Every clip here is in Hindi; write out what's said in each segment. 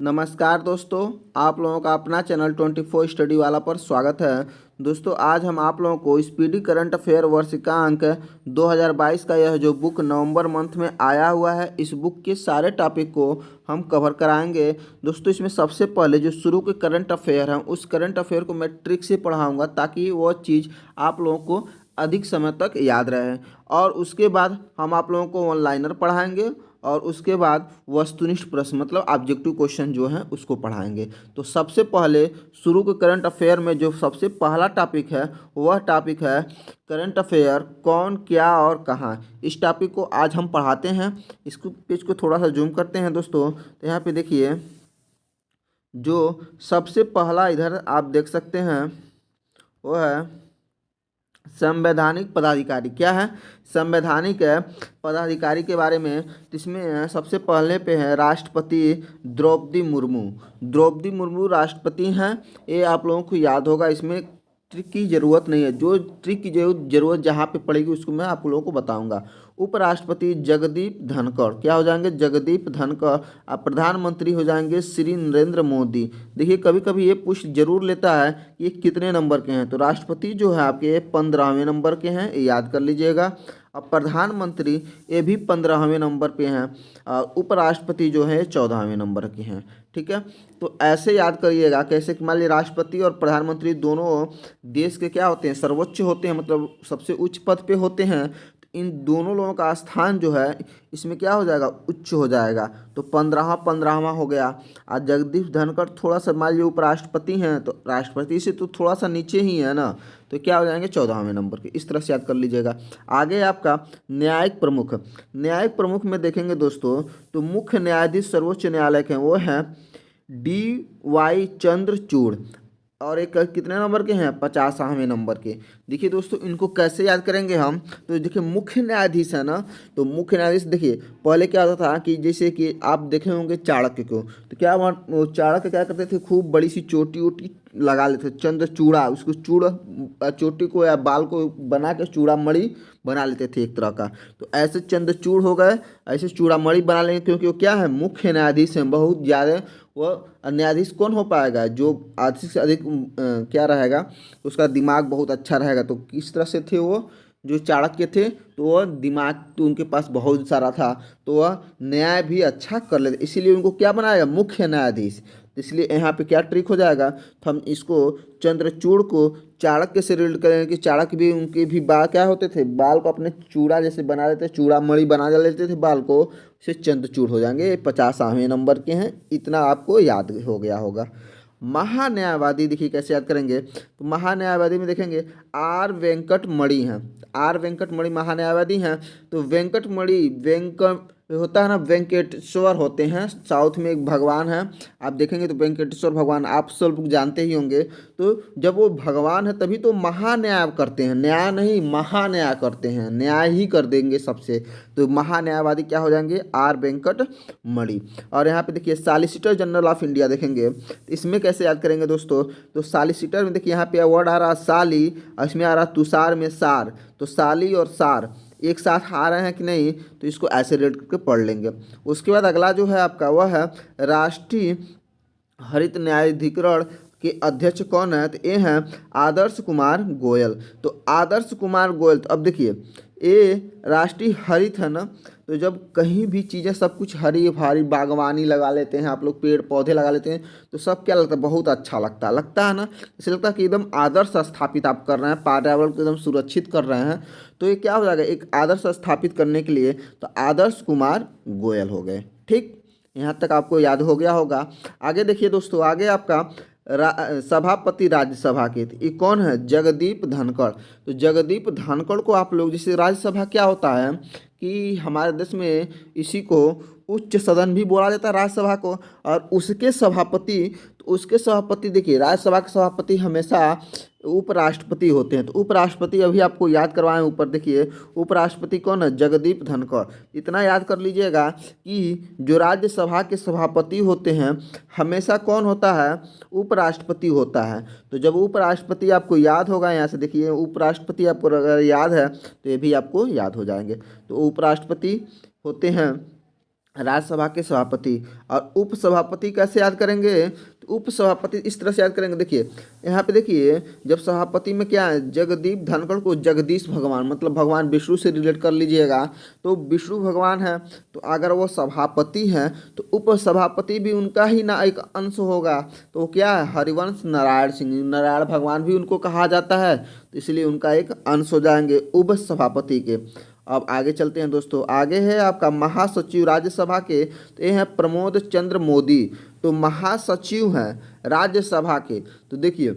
नमस्कार दोस्तों, आप लोगों का अपना चैनल 24 स्टडी वाला पर स्वागत है। दोस्तों, आज हम आप लोगों को स्पीडी करंट अफेयर वर्षिकांक 2022 का यह जो बुक नवंबर मंथ में आया हुआ है, इस बुक के सारे टॉपिक को हम कवर कराएंगे। दोस्तों, इसमें सबसे पहले जो शुरू के करंट अफेयर हैं, उस करंट अफेयर को मैं ट्रिक से पढ़ाऊँगा ताकि वो चीज़ आप लोगों को अधिक समय तक याद रहे। और उसके बाद हम आप लोगों को ऑनलाइनर पढ़ाएंगे और उसके बाद वस्तुनिष्ठ प्रश्न मतलब ऑब्जेक्टिव क्वेश्चन जो हैं उसको पढ़ाएंगे। तो सबसे पहले शुरू के करंट अफेयर में जो सबसे पहला टॉपिक है वह टॉपिक है करंट अफेयर कौन, क्या और कहाँ। इस टॉपिक को आज हम पढ़ाते हैं। इसको पेज को थोड़ा सा जूम करते हैं दोस्तों, तो यहाँ पे देखिए जो सबसे पहला इधर आप देख सकते हैं वो है संवैधानिक पदाधिकारी। क्या है? संवैधानिक पदाधिकारी के बारे में। इसमें सबसे पहले पे है राष्ट्रपति द्रौपदी मुर्मू। द्रौपदी मुर्मू राष्ट्रपति हैं, ये आप लोगों को याद होगा। इसमें ट्रिक की ज़रूरत नहीं है, जो ट्रिक की जरूरत जहाँ पे पड़ेगी उसको मैं आप लोगों को बताऊंगा। उपराष्ट्रपति जगदीप धनखड़, क्या हो जाएंगे? जगदीप धनखड़। अब प्रधानमंत्री हो जाएंगे श्री नरेंद्र मोदी। देखिए, कभी कभी ये पूछ जरूर लेता है कि ये कितने नंबर के हैं, तो राष्ट्रपति जो है आपके 15वें नंबर के हैं, ये याद कर लीजिएगा। अब प्रधानमंत्री ये भी 15वें नंबर पे हैं और उपराष्ट्रपति जो है 14वें नंबर के हैं। ठीक है, तो ऐसे याद करिएगा। कैसे? मान लीजिए राष्ट्रपति और प्रधानमंत्री दोनों देश के क्या होते हैं? सर्वोच्च होते हैं, मतलब सबसे उच्च पद पे होते हैं। तो इन दोनों लोगों का स्थान जो है इसमें क्या हो जाएगा? उच्च हो जाएगा। तो 15वां हो गया। आज जगदीप धनखड़ थोड़ा सा मान लीजिए उपराष्ट्रपति हैं, तो राष्ट्रपति से तो थोड़ा सा नीचे ही है ना, तो क्या हो जाएंगे? 14वें नंबर के। इस तरह से याद कर लीजिएगा। आगे आपका न्यायिक प्रमुख। न्यायिक प्रमुख में देखेंगे दोस्तों, तो मुख्य न्यायाधीश सर्वोच्च न्यायालय के हैं वो हैं DY चंद्रचूड़। और एक कितने नंबर के हैं? 50वें नंबर के। देखिए दोस्तों, इनको कैसे याद करेंगे हम? तो देखिए, मुख्य न्यायाधीश है ना, तो मुख्य न्यायाधीश देखिए पहले क्या होता था कि जैसे कि आप देखे होंगे चाणक्य को, तो क्या वो चाणक्य क्या करते थे? खूब बड़ी सी चोटी वोटी लगा लेते थे, चंद्रचूड़ा। उसको चोटी को या बाल को बना के चूड़ामणि बना लेते थे एक तरह का। तो ऐसे चंद्रचूड़ हो गए, ऐसे चूड़ामणि बना लेंगे, क्योंकि वो क्या है? मुख्य न्यायाधीश हैं। बहुत ज़्यादा वो न्यायाधीश कौन हो पाएगा? जो अधिक से अधिक क्या रहेगा, उसका दिमाग बहुत अच्छा रहेगा। तो किस तरह से थे वो? जो चाणक्य थे, तो वह दिमाग तो उनके पास बहुत सारा था, तो वह न्याय भी अच्छा कर लेते, इसीलिए उनको क्या बनाया? मुख्य न्यायाधीश। इसलिए यहाँ पे क्या ट्रिक हो जाएगा? तो हम इसको चंद्रचूड़ को चाणक्य से रिलेट करेंगे कि चाणक्य भी, उनके भी बाल क्या होते थे? बाल को अपने चूड़ा जैसे बना लेते, चूड़ामणि बना लेते थे बाल को, से चंद्रचूड़ हो जाएंगे। 50वें नंबर के हैं, इतना आपको याद हो गया होगा। महान्यायवादी देखिए कैसे याद करेंगे? तो महान्यायवादी में देखेंगे आर वेंकटमणि हैं। आर वेंकटमणि महान्यायवादी हैं। तो वेंकटमणि, वेंकट होता है ना, वेंकटेश्वर होते हैं। साउथ में एक भगवान है, आप देखेंगे तो वेंकटेश्वर भगवान आप सब लोग जानते ही होंगे। तो जब वो भगवान है तभी तो महान्याय करते हैं, न्याय नहीं महान्याय करते हैं, न्याय ही कर देंगे सबसे। तो महान्यायवादी क्या हो जाएंगे? आर वेंकटमणि। और यहाँ पे देखिए सॉलिसिटर जनरल ऑफ इंडिया देखेंगे, इसमें कैसे याद करेंगे दोस्तों? तो सॉलिसिटर में देखिए यहाँ पे वर्ड आ रहा साली, इसमें आ रहा तुषार में सार। तो साली और सार एक साथ आ रहे हैं कि नहीं, तो इसको ऐसे रेट करके पढ़ लेंगे। उसके बाद अगला जो है आपका वह है राष्ट्रीय हरित न्यायाधिकरण के अध्यक्ष कौन है? तो ये हैं आदर्श कुमार गोयल। तो आदर्श कुमार गोयल, तो अब देखिए ये राष्ट्रीय हरित है ना, तो जब कहीं भी चीज़ें सब कुछ हरी भरी बागवानी लगा लेते हैं आप लोग, पेड़ पौधे लगा लेते हैं, तो सब क्या लगता है? बहुत अच्छा लगता है ना। इसलिए लगता है कि एकदम आदर्श स्थापित आप कर रहे हैं, पर्यावरण को एकदम सुरक्षित कर रहे हैं। तो ये क्या हो जाएगा? एक आदर्श स्थापित करने के लिए तो आदर्श कुमार गोयल हो गए। ठीक, यहाँ तक आपको याद हो गया होगा। आगे देखिए दोस्तों, आगे आपका सभापति राज्यसभा के, तो ये कौन है? जगदीप धनखड़। तो जगदीप धनखड़ को आप लोग, जैसे राज्यसभा क्या होता है कि हमारे देश में इसी को उच्च सदन भी बोला जाता है राज्यसभा को, और उसके सभापति, तो उसके सभापति देखिए राज्यसभा के सभापति हमेशा उपराष्ट्रपति होते हैं। तो उपराष्ट्रपति अभी आपको याद करवाएं, ऊपर देखिए उपराष्ट्रपति कौन है? जगदीप धनखड़। इतना याद कर लीजिएगा कि जो राज्यसभा के सभापति होते हैं हमेशा कौन होता है? उपराष्ट्रपति होता है। तो जब उपराष्ट्रपति आपको याद होगा, यहाँ से देखिए उपराष्ट्रपति आपको अगर याद है तो ये भी आपको याद हो जाएंगे। तो उपराष्ट्रपति होते हैं राज्यसभा के सभापति। और उपसभापति कैसे याद करेंगे, तो उपसभापति इस तरह से याद करेंगे। देखिए यहाँ पे देखिए, जब सभापति में क्या है, जगदीप धनखड़ को जगदीश भगवान मतलब भगवान विष्णु से रिलेट कर लीजिएगा, तो विष्णु भगवान है, तो अगर वो सभापति हैं तो उपसभापति भी उनका ही ना एक अंश होगा। तो वो क्या है, हरिवंश नारायण सिंह, नारायण भगवान भी उनको कहा जाता है, तो इसलिए उनका एक अंश हो जाएंगे उपसभापति के। अब आगे चलते हैं दोस्तों, आगे है आपका महासचिव राज्यसभा के, तो ये हैं प्रमोद चंद्र मोदी, तो महासचिव हैं राज्यसभा के। तो देखिए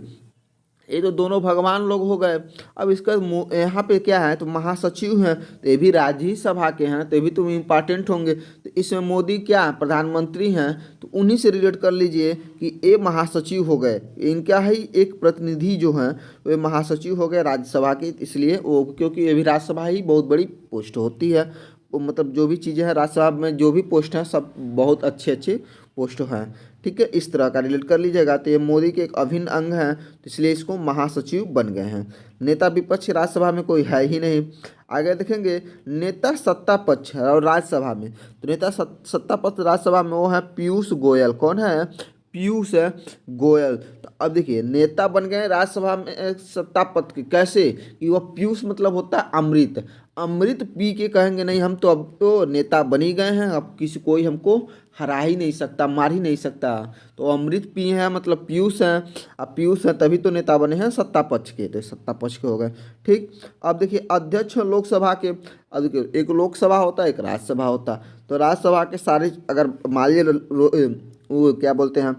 ये तो दोनों भगवान लोग हो गए। अब इसका यहाँ पे क्या है, तो महासचिव हैं, तो ये भी राज्यसभा के हैं, तो ये भी तो इम्पॉर्टेंट होंगे। तो इसमें मोदी क्या है, प्रधानमंत्री हैं, तो उन्हीं से रिलेट कर लीजिए कि ये महासचिव हो गए, इनका ही एक प्रतिनिधि जो हैं वे महासचिव हो गए राज्यसभा के। इसलिए वो, क्योंकि ये भी राज्यसभा ही बहुत बड़ी पोस्ट होती है, वो मतलब जो भी चीज़ें हैं राज्यसभा में जो भी पोस्ट हैं सब बहुत अच्छे अच्छे पोस्ट हैं। ठीक है, इस तरह का रिलेट कर लीजिएगा। तो ये मोदी के एक अभिन्न अंग हैं, तो इसलिए इसको महासचिव बन गए हैं। नेता विपक्ष राज्यसभा में कोई है ही नहीं। आगे देखेंगे नेता सत्ता पक्ष है और राज्यसभा में, तो नेता सत्ता पक्ष राज्यसभा में वो है पीयूष गोयल। कौन है, पीयूष गोयल। तो अब देखिए नेता बन गए राज्यसभा में सत्ता पक्ष के, कैसे कि वह पीयूष मतलब होता है अमृत, अमृत पी के कहेंगे नहीं हम तो अब तो नेता बन ही गए हैं, अब किसी कोई हमको हरा ही नहीं सकता, मार ही नहीं सकता। तो अमृत पिए हैं मतलब पीयूष हैं, अब पीयूष हैं तभी तो नेता बने हैं सत्ता पक्ष के, तो सत्ता पक्ष के हो गए। ठीक, अब देखिए अध्यक्ष लोकसभा के, अब देखिए एक लोकसभा होता है एक राज्यसभा होता है, तो राज्यसभा के सारे अगर मान लीजिए वो क्या बोलते हैं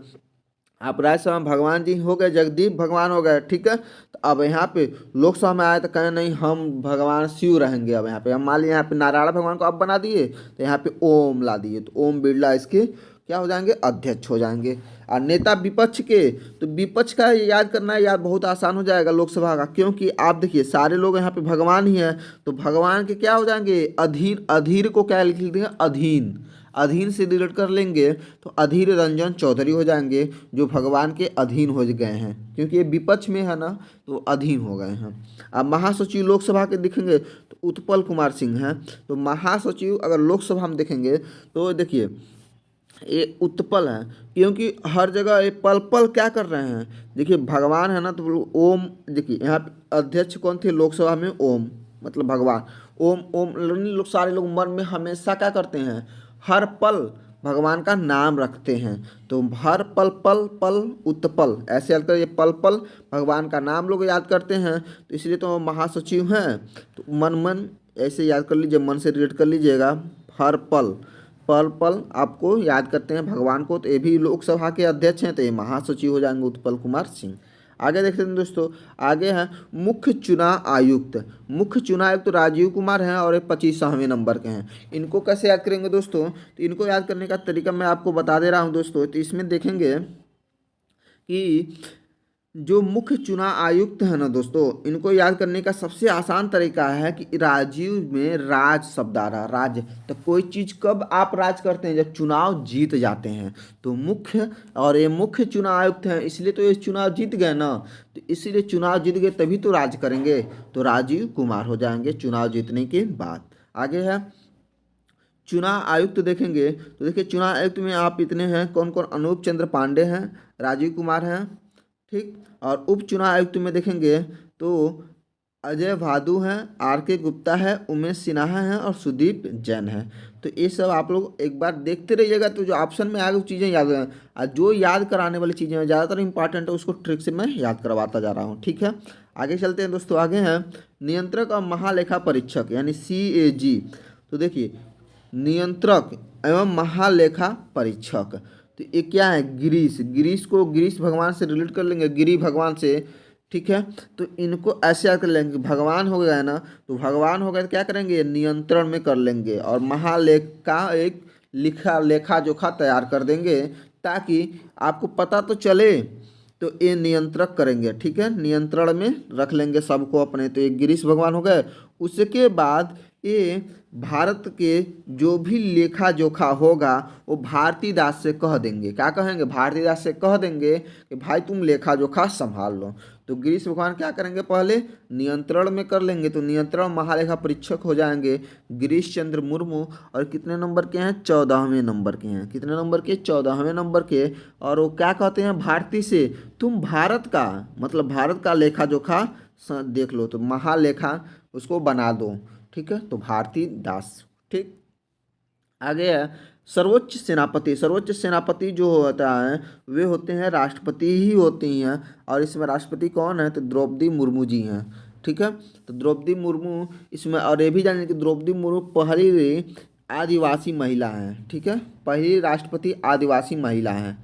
आप राज्यसभा में भगवान जी हो गए, जगदीप भगवान हो गए। ठीक है, तो अब यहाँ पे लोकसभा में आए तो कहें नहीं हम भगवान शिव रहेंगे। अब यहाँ पे हम मान लिया यहाँ पे नारायण भगवान को अब बना दिए, तो यहाँ पे ओम ला दिए, तो ओम बिरला इसके क्या हो जाएंगे, अध्यक्ष हो जाएंगे। और नेता विपक्ष के, तो विपक्ष का याद करना है याद बहुत आसान हो जाएगा लोकसभा का, क्योंकि आप देखिए सारे लोग यहाँ पे भगवान ही हैं, तो भगवान के क्या हो जाएंगे, अधीर। अधीर को क्या लिख देंगे, अधीन, अधीन से रिलेट कर लेंगे तो अधीर रंजन चौधरी हो जाएंगे, जो भगवान के अधीन हो गए हैं, क्योंकि ये विपक्ष में है ना, तो अधीन हो गए हैं। अब महासचिव लोकसभा के देखेंगे तो उत्पल कुमार सिंह हैं, तो महासचिव अगर लोकसभा में देखेंगे तो देखिए ये उत्पल है, क्योंकि हर जगह ये पल पल क्या कर रहे हैं, देखिए भगवान है ना, तो ओम, देखिए यहाँ पे अध्यक्ष कौन थे लोकसभा में, ओम मतलब भगवान, ओम ओम लोग सारे लोग मन में हमेशा क्या करते हैं, हर पल भगवान का नाम रखते हैं, तो हर पल पल पल उत्पल ऐसे याद कर, ये पल पल भगवान का नाम लोग याद करते हैं, तो इसलिए तो महासचिव हैं। तो मन मन ऐसे याद कर लीजिए, मन से रिलेट कर लीजिएगा, हर पल पल पल आपको याद करते हैं भगवान को, तो ये भी लोकसभा के अध्यक्ष हैं, तो ये महासचिव हो जाएंगे उत्पल कुमार सिंह। आगे देखते हैं दोस्तों, आगे हैं मुख्य चुनाव आयुक्त। मुख्य चुनाव आयुक्त राजीव कुमार हैं और ये 25वें नंबर के हैं। इनको कैसे याद करेंगे दोस्तों, तो इनको याद करने का तरीका मैं आपको बता दे रहा हूं दोस्तों। तो इसमें देखेंगे कि जो मुख्य चुनाव आयुक्त है ना दोस्तों, इनको याद करने का सबसे आसान तरीका है कि राजीव में राज शब्द आ रहा, राज, तो कोई चीज़ कब आप राज करते हैं, जब चुनाव जीत जाते हैं, तो मुख्य, और ये मुख्य चुनाव आयुक्त हैं इसलिए तो ये चुनाव जीत गए ना, तो इसीलिए चुनाव जीत गए तभी तो राज करेंगे, तो राजीव कुमार हो जाएंगे चुनाव जीतने के बाद। आगे है चुनाव आयुक्त देखेंगे, तो देखिए चुनाव आयुक्त में आप इतने हैं कौन कौन, अनूप चंद्र पांडे हैं, राजीव कुमार हैं, ठीक, और उप चुनाव आयुक्त में देखेंगे तो अजय भादु हैं, आर के गुप्ता है, उमेश सिन्हा हैं और सुदीप जैन है। तो ये सब आप लोग एक बार देखते रहिएगा, तो जो ऑप्शन में आगे चीज़ें याद हैं, और जो याद कराने वाली चीज़ें हैं ज़्यादातर इंपॉर्टेंट है, उसको ट्रिक से मैं याद करवाता जा रहा हूँ। ठीक है, आगे चलते हैं दोस्तों। आगे हैं नियंत्रक और महालेखा परीक्षक यानी CAG। तो देखिए नियंत्रक एवं महालेखा परीक्षक, तो ये क्या है, गिरीश, गिरीश को गिरीश भगवान से रिलेट कर लेंगे, गिरी भगवान से। ठीक है, तो इनको ऐसे याद कर लेंगे, भगवान हो गया है ना, तो भगवान हो गया तो क्या करेंगे, नियंत्रण में कर लेंगे, और महालेखा एक लेखा जोखा तैयार कर देंगे, ताकि आपको पता तो चले, तो ये नियंत्रक करेंगे। ठीक है, नियंत्रण में रख लेंगे सबको अपने, तो ये गिरीश भगवान हो गए। उसके बाद ये भारत के जो भी लेखा जोखा होगा वो भारतीदास से कह देंगे, क्या कहेंगे, भारतीदास से कह देंगे कि भाई तुम लेखा जोखा संभाल लो। तो तो गिरीश भगवान क्या करेंगे, पहले नियंत्रण में कर लेंगे, तो नियंत्रण महालेखा परीक्षक हो जाएंगे गिरीश चंद्र मुर्मू। और कितने नंबर के हैं, 14वें नंबर के हैं। कितने नंबर के, 14वें नंबर के। और वो क्या कहते हैं, भारती से तुम भारत का मतलब भारत का लेखा जोखा देख लो, तो महालेखा उसको बना दो, ठीक है। तो भारती दास, ठीक। आगे है सर्वोच्च सेनापति। सर्वोच्च सेनापति जो होता है वे होते हैं राष्ट्रपति ही होती हैं। और इसमें राष्ट्रपति कौन है, तो द्रौपदी मुर्मू जी हैं, ठीक है। तो द्रौपदी मुर्मू इसमें, और ये भी जानिए कि द्रौपदी मुर्मू पहली आदिवासी महिला हैं, ठीक है। पहली राष्ट्रपति आदिवासी महिला हैं।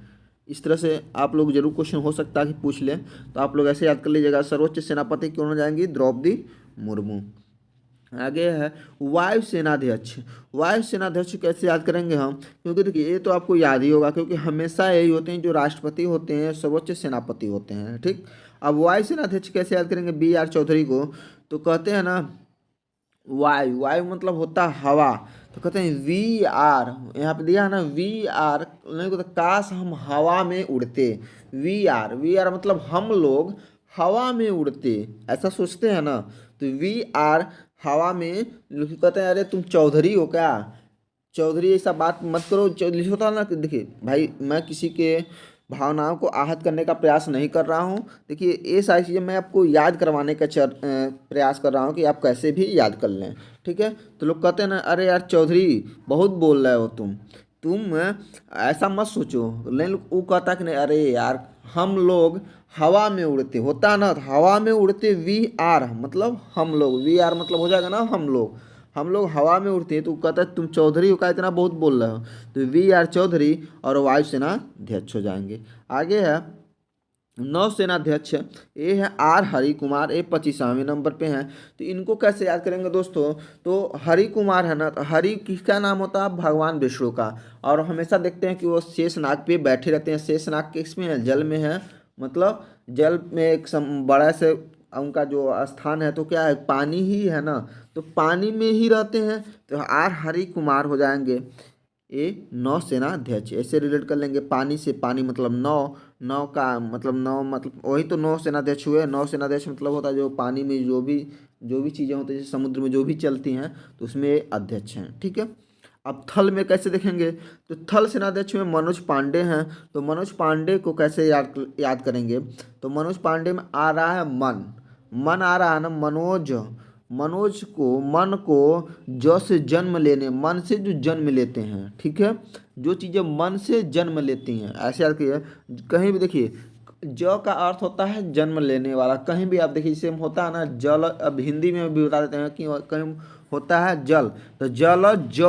इस तरह से आप लोग जरूर क्वेश्चन हो सकता है कि पूछ लें, तो आप लोग ऐसे याद कर लीजिएगा, सर्वोच्च सेनापति कौन हो जाएंगी, द्रौपदी मुर्मू। आगे है वायु सेनाध्यक्ष। वायु सेनाध्यक्ष कैसे याद करेंगे हम, क्योंकि देखिए ये तो आपको याद ही होगा, क्योंकि हमेशा यही होते हैं जो राष्ट्रपति होते हैं सर्वोच्च सेनापति होते हैं, ठीक। अब वायु सेनाध्यक्ष कैसे याद करेंगे, BR चौधरी को। तो कहते हैं ना वायु, वायु मतलब होता है हवा, तो कहते हैं VR, यहाँ पे दिया है ना VR, नहीं तो काश हम हवा में उड़ते। VR मतलब हम लोग हवा में उड़ते, ऐसा सोचते हैं ना। तो VR हवा में, लोग कहते हैं अरे तुम चौधरी हो क्या, चौधरी ऐसा बात मत करो। चौधरी होता ना कि देखिए भाई, मैं किसी के भावनाओं को आहत करने का प्रयास नहीं कर रहा हूँ। देखिए ये सारी चीज़ें मैं आपको याद करवाने का प्रयास कर रहा हूँ कि आप कैसे भी याद कर लें, ठीक है। तो लोग कहते हैं ना अरे यार चौधरी बहुत बोल रहे हो तुम ऐसा मत सोचो। लेकिन वो कहता कि नहीं अरे यार हम लोग हवा में उड़ते, होता ना, तो हवा में उड़ते VR मतलब हम लोग, VR मतलब हो जाएगा ना हम लोग हवा में उड़ते हैं। तो कहता है तुम चौधरी हो क्या इतना बहुत बोल रहे हो, तो VR चौधरी और वायुसेना अध्यक्ष हो जाएंगे। आगे है नौसेनाध्यक्ष, ये है R हरि कुमार, ये 25वें नंबर पे हैं। तो इनको कैसे याद करेंगे दोस्तों, तो हरि कुमार है ना, तो हरि किसका नाम होता है, भगवान विष्णु का। और हमेशा देखते हैं कि वो शेषनाग पे बैठे रहते हैं। शेषनाग किसमें है, जल में है, मतलब जल में एक बड़ा से उनका जो स्थान है, तो क्या है, पानी ही है ना, तो पानी में ही रहते हैं। तो R हरि कुमार हो जाएंगे ये नौसेना अध्यक्ष। ऐसे रिलेट कर लेंगे, पानी से, पानी मतलब नौ, नौ का मतलब नौ, मतलब वही तो नौसेना अध्यक्ष हुए। नौसेना अध्यक्ष मतलब होता है जो पानी में जो भी चीज़ें होती हैं, जैसे समुद्र में जो भी चलती हैं, तो उसमें अध्यक्ष हैं, ठीक है। अब थल में कैसे देखेंगे, तो थल सेनाध्यक्ष में मनोज पांडे हैं। तो मनोज पांडे को कैसे याद करेंगे, तो मनोज पांडे में आ रहा है मन आ रहा है ना, मनोज को, मन को ज से जन्म लेने, मन से जो जन्म लेते हैं, ठीक है। जो चीज़ें मन से जन्म लेती हैं, ऐसे याद करिए। कहीं भी देखिए ज का अर्थ होता है जन्म लेने वाला। कहीं भी आप देखिए जैसे होता है ना जल, अब हिंदी में भी बता देते हैं कि कहीं होता है जल, तो जल ज,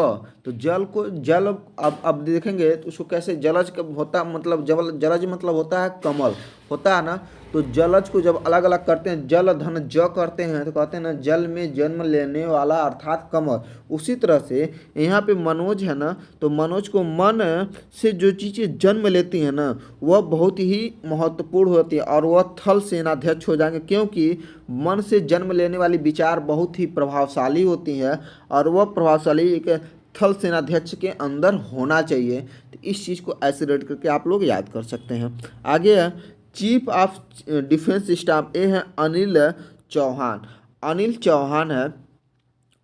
तो जल को जल, अब देखेंगे तो उसको कैसे, जलज होता मतलब जलज मतलब होता है कमल, होता है ना। तो जलज को जब अलग अलग करते हैं, जल धन ज करते हैं, तो कहते हैं ना जल में जन्म लेने वाला अर्थात कमल। उसी तरह से यहाँ पे मनोज है ना, तो मनोज को मन से जो चीज़ें जन्म लेती हैं ना, वह बहुत ही महत्वपूर्ण होती है, और वह थल सेनाध्यक्ष हो जाएंगे, क्योंकि मन से जन्म लेने वाली विचार बहुत ही प्रभावशाली होती है, और वह प्रभावशाली एक थल सेनाध्यक्ष के अंदर होना चाहिए। तो इस चीज़ को ऐसे रेट करके आप लोग याद कर सकते हैं। आगे है चीफ ऑफ डिफेंस स्टाफ, ये है अनिल चौहान। अनिल चौहान है।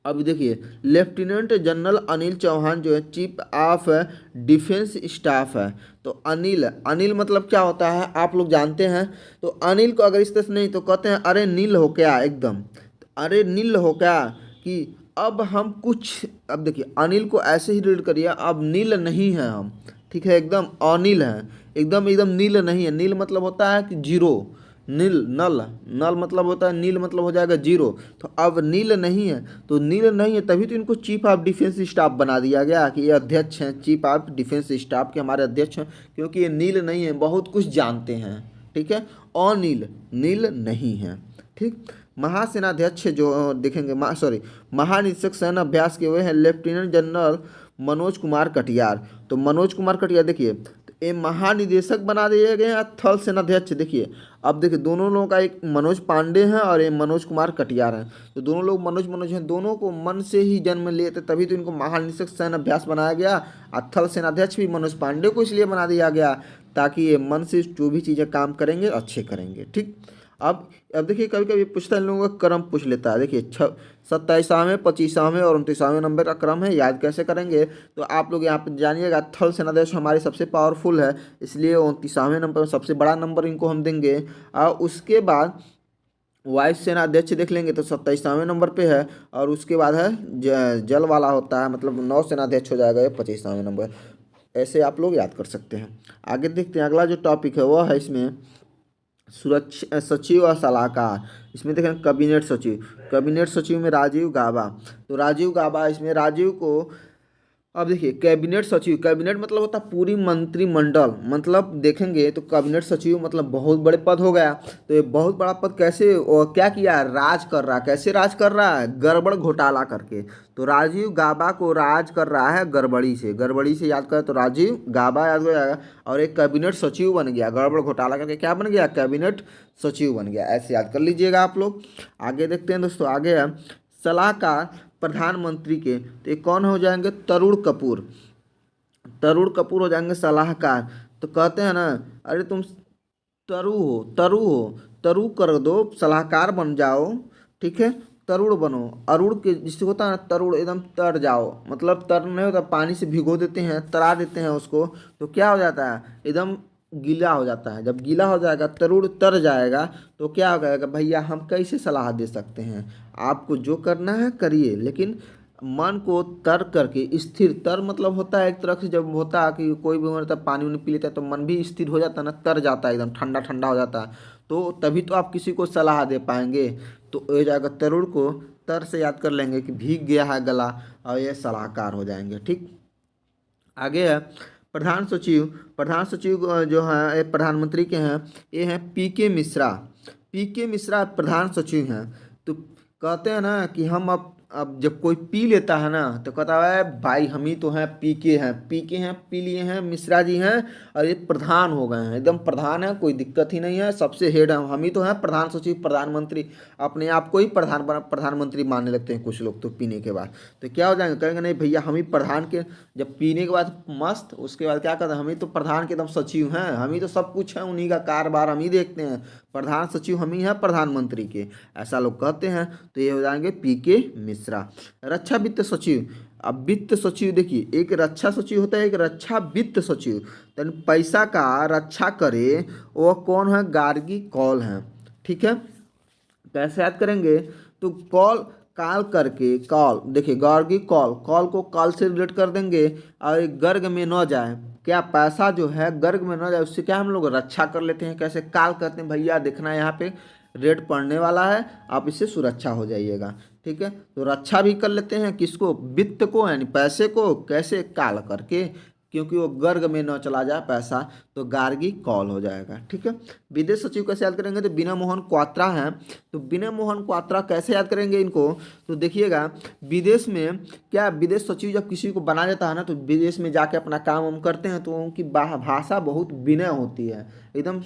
अब देखिए लेफ्टिनेंट जनरल अनिल चौहान जो है चीफ ऑफ डिफेंस स्टाफ है। तो अनिल मतलब क्या होता है आप लोग जानते हैं। तो अनिल को अगर इस तरह से नहीं तो कहते हैं अरे नील हो क्या, एकदम अरे नील हो क्या, कि अब हम कुछ, अब देखिए अनिल को ऐसे ही रीड करिए, अब नील नहीं है हम, ठीक है, एकदम अनिल है, एकदम नील नहीं है। नील मतलब होता है कि जीरो, नल मतलब होता है, नील मतलब हो जाएगा जीरो। तो अब नील नहीं है, तो नील नहीं है तभी तो इनको चीफ ऑफ डिफेंस स्टाफ बना दिया गया कि ये अध्यक्ष हैं, चीफ ऑफ डिफेंस स्टाफ के हमारे अध्यक्ष हैं, क्योंकि ये नील नहीं है, बहुत कुछ जानते हैं, ठीक है। अनिल नील नहीं है, ठीक। महासेनाध्यक्ष जो देखेंगे, महानिरीक्षक सैन्य अभ्यास के हुए हैं लेफ्टिनेंट जनरल मनोज कुमार कटियार। तो मनोज कुमार कटियार देखिए ये महानिदेशक बना दिए गए हैं थल सेनाध्यक्ष। देखिए अब देखिए दोनों लोगों का, एक मनोज पांडे हैं और ये मनोज कुमार कटियार हैं। तो दोनों लोग मनोज हैं, दोनों को मन से ही जन्म लिए थे, तभी तो इनको महानिदेशक सैन्य अभ्यास बनाया गया। और थल सेनाध्यक्ष भी मनोज पांडे को इसलिए बना दिया गया ताकि ये मन से जो भी चीज़ें काम करेंगे अच्छे करेंगे, ठीक। अब देखिए कभी कभी पूछता है इन लोगों का क्रम पूछ लेता है। देखिए 27वें 25वें और 29वें नंबर का क्रम है, याद कैसे करेंगे? तो आप लोग यहाँ पे जानिएगा, थल सेनाध्यक्ष हमारे सबसे पावरफुल है, इसलिए 29वें नंबर में सबसे बड़ा नंबर इनको हम देंगे। और उसके बाद वायु सेना अध्यक्ष देख लेंगे तो 27वें नंबर पे है, और उसके बाद है जल वाला होता है, मतलब नौ सेनाध्यक्ष हो जाएगा ये 25वें नंबर। ऐसे आप लोग याद कर सकते हैं। आगे देखते हैं, अगला जो टॉपिक है वो है इसमें सुरक्षा सचिव और सलाहकार। इसमें देखें कैबिनेट सचिव, कैबिनेट सचिव में राजीव गाबा। तो राजीव गाबा, इसमें राजीव को, अब देखिए कैबिनेट सचिव, कैबिनेट मतलब होता है पूरी मंत्रिमंडल, मतलब देखेंगे तो कैबिनेट सचिव मतलब बहुत बड़े पद हो गया। तो ये बहुत बड़ा पद कैसे और क्या किया, राज कर रहा है। कैसे राज कर रहा है? गड़बड़ घोटाला करके। तो राजीव गाबा को राज कर रहा है गड़बड़ी से, गड़बड़ी से याद करें तो राजीव गाबा याद हो जाएगा। और एक कैबिनेट सचिव बन गया, गड़बड़ घोटाला करके क्या बन गया, कैबिनेट सचिव बन गया। ऐसे याद कर लीजिएगा आप लोग। आगे देखते हैं दोस्तों, आगे है सलाहकार प्रधानमंत्री के। तो ये कौन हो जाएंगे, तरुण कपूर, तरुण कपूर हो जाएंगे सलाहकार। तो कहते हैं ना, अरे तुम तरु हो, तरु हो, तरु कर दो, सलाहकार बन जाओ, ठीक है, तरुण बनो। अरुण के जिससे होता है ना, तरुण एकदम तर जाओ, मतलब तर नहीं होता, पानी से भिगो देते हैं, तरा देते हैं उसको, तो क्या हो जाता है, एकदम गीला हो जाता है। जब गीला हो जाएगा, तरुण तर जाएगा, तो क्या हो जाएगा भैया, हम कैसे सलाह दे सकते हैं? आपको जो करना है करिए, लेकिन मन को तर करके स्थिर, तर मतलब होता है एक तरह से, जब होता है कि कोई भी मतलब पानी उनी पी लेता है तो मन भी स्थिर हो जाता है ना, तर जाता है, एकदम ठंडा ठंडा हो जाता है। तो तभी तो आप किसी को सलाह दे पाएंगे। तो ये जाएगा तरुण को, तर से याद कर लेंगे कि भीग गया है गला, और ये सलाहकार हो जाएंगे। ठीक, आगे है प्रधान सचिव। प्रधान सचिव जो है ये प्रधानमंत्री के हैं, ये हैं पीके मिश्रा। पीके मिश्रा प्रधान सचिव हैं। तो कहते हैं ना कि हम अब जब कोई पी लेता है ना, तो कहता है भाई हम ही तो हैं, पीके हैं, पीके हैं, पी लिए हैं, मिश्रा जी हैं, और ये प्रधान हो गए हैं, एकदम प्रधान है, कोई दिक्कत ही नहीं है, सबसे हेड है, हम ही तो हैं प्रधान सचिव, प्रधानमंत्री। अपने आप को ही प्रधानमंत्री मानने लगते हैं कुछ लोग तो पीने के बाद। तो क्या हो जाएंगे, कहेंगे नहीं भैया हम ही प्रधान के, जब पीने के बाद मस्त, उसके बाद क्या कहते हैं, हम ही तो प्रधान के एकदम सचिव हैं, हम ही तो सब कुछ है, उन्हीं का कारोबार हम ही देखते हैं, प्रधान सचिव हम ही हैं प्रधानमंत्री के, ऐसा लोग कहते हैं। तो ये हो जाएंगे पीके मिश्रा। रक्षा वित्त सचिव, अब वित्त सचिव देखिए, एक रक्षा सचिव होता है, एक रक्षा वित्त सचिव, तो पैसा का रक्षा करे, वो कौन है, गार्गी कौल है। ठीक है, कैसे याद करेंगे, तो कॉल, काल करके, कॉल देखिए, गार्गी कॉल, कॉल को काल से रिलेट कर देंगे, और ये गर्ग में न जाए, क्या पैसा जो है गर्ग में न जाए, उससे क्या हम लोग रक्षा कर लेते हैं। कैसे, काल कहते हैं भैया देखना यहाँ पे रेड पड़ने वाला है, आप इससे सुरक्षा हो जाइएगा। ठीक है, तो रक्षा भी कर लेते हैं किसको, वित्त को, यानी पैसे को, कैसे, काल करके, क्योंकि वो गर्ग में न चला जाए पैसा, तो गार्गी कॉल हो जाएगा। ठीक है, विदेश सचिव कैसे याद करेंगे, तो बिना मोहन क्वात्रा हैं। तो बिना मोहन क्वात्रा कैसे याद करेंगे इनको, तो देखिएगा, विदेश में क्या, विदेश सचिव जब किसी को बना जाता है ना, तो विदेश में जाके अपना काम हम करते हैं, तो उनकी भाषा बहुत विनय होती है, एकदम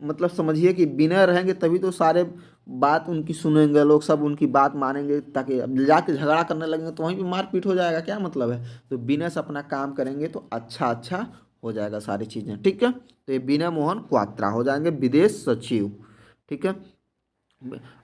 मतलब समझिए कि विनय रहेंगे तभी तो सारे बात उनकी सुनेंगे लोग, सब उनकी बात मानेंगे, ताकि अब जाके झगड़ा करने लगेंगे तो वहीं पे मारपीट हो जाएगा, क्या मतलब है। तो विनय से अपना काम करेंगे तो अच्छा अच्छा हो जाएगा सारी चीज़ें। ठीक है, तो ये बिना मोहन क्वात्रा हो जाएंगे विदेश सचिव। ठीक है,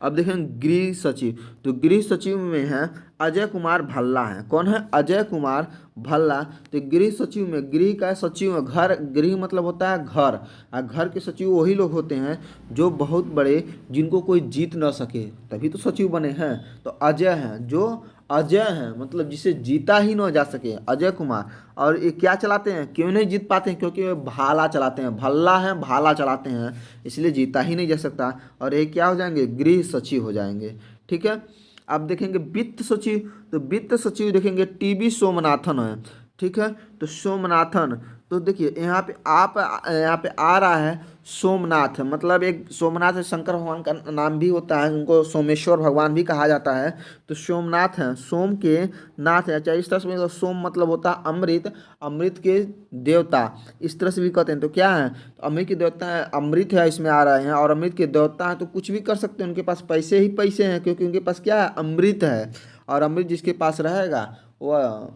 अब देखें गृह सचिव। तो गृह सचिव में है अजय कुमार भल्ला है। कौन है, अजय कुमार भल्ला। तो गृह सचिव में, गृह का सचिव है, घर, गृह मतलब होता है घर, और घर के सचिव वही लोग होते हैं जो बहुत बड़े, जिनको कोई जीत ना सके, तभी तो सचिव बने हैं। तो अजय हैं, जो अजय हैं, मतलब जिसे जीता ही ना जा सके, अजय कुमार। और ये क्या चलाते हैं, क्यों नहीं जीत पाते हैं, क्योंकि वे भाला चलाते हैं, भल्ला हैं, भाला चलाते हैं, इसलिए जीता ही नहीं जा सकता। और ये क्या हो जाएंगे, गृह सचिव हो जाएंगे। ठीक है, अब देखेंगे वित्त सचिव। तो वित्त सचिव देखेंगे टीबी सोमनाथन है। ठीक है, तो सोमनाथन, तो देखिए यहाँ पे आप, यहाँ पे आ रहा है सोमनाथ, मतलब एक सोमनाथ है, शंकर भगवान का नाम भी होता है, उनको सोमेश्वर भगवान भी कहा जाता है। तो सोमनाथ हैं, सोम के नाथ है, चाहे इस तरह से, तो सोम मतलब होता है अमृत, अमृत के देवता, इस तरह से भी कहते हैं। तो क्या है, तो अमृत के देवता है, अमृत है इसमें आ रहे हैं, और अमृत के देवता हैं, तो कुछ भी कर सकते हैं, उनके पास पैसे ही पैसे हैं, क्योंकि उनके पास क्या है, अमृत है, और अमृत जिसके पास रहेगा वह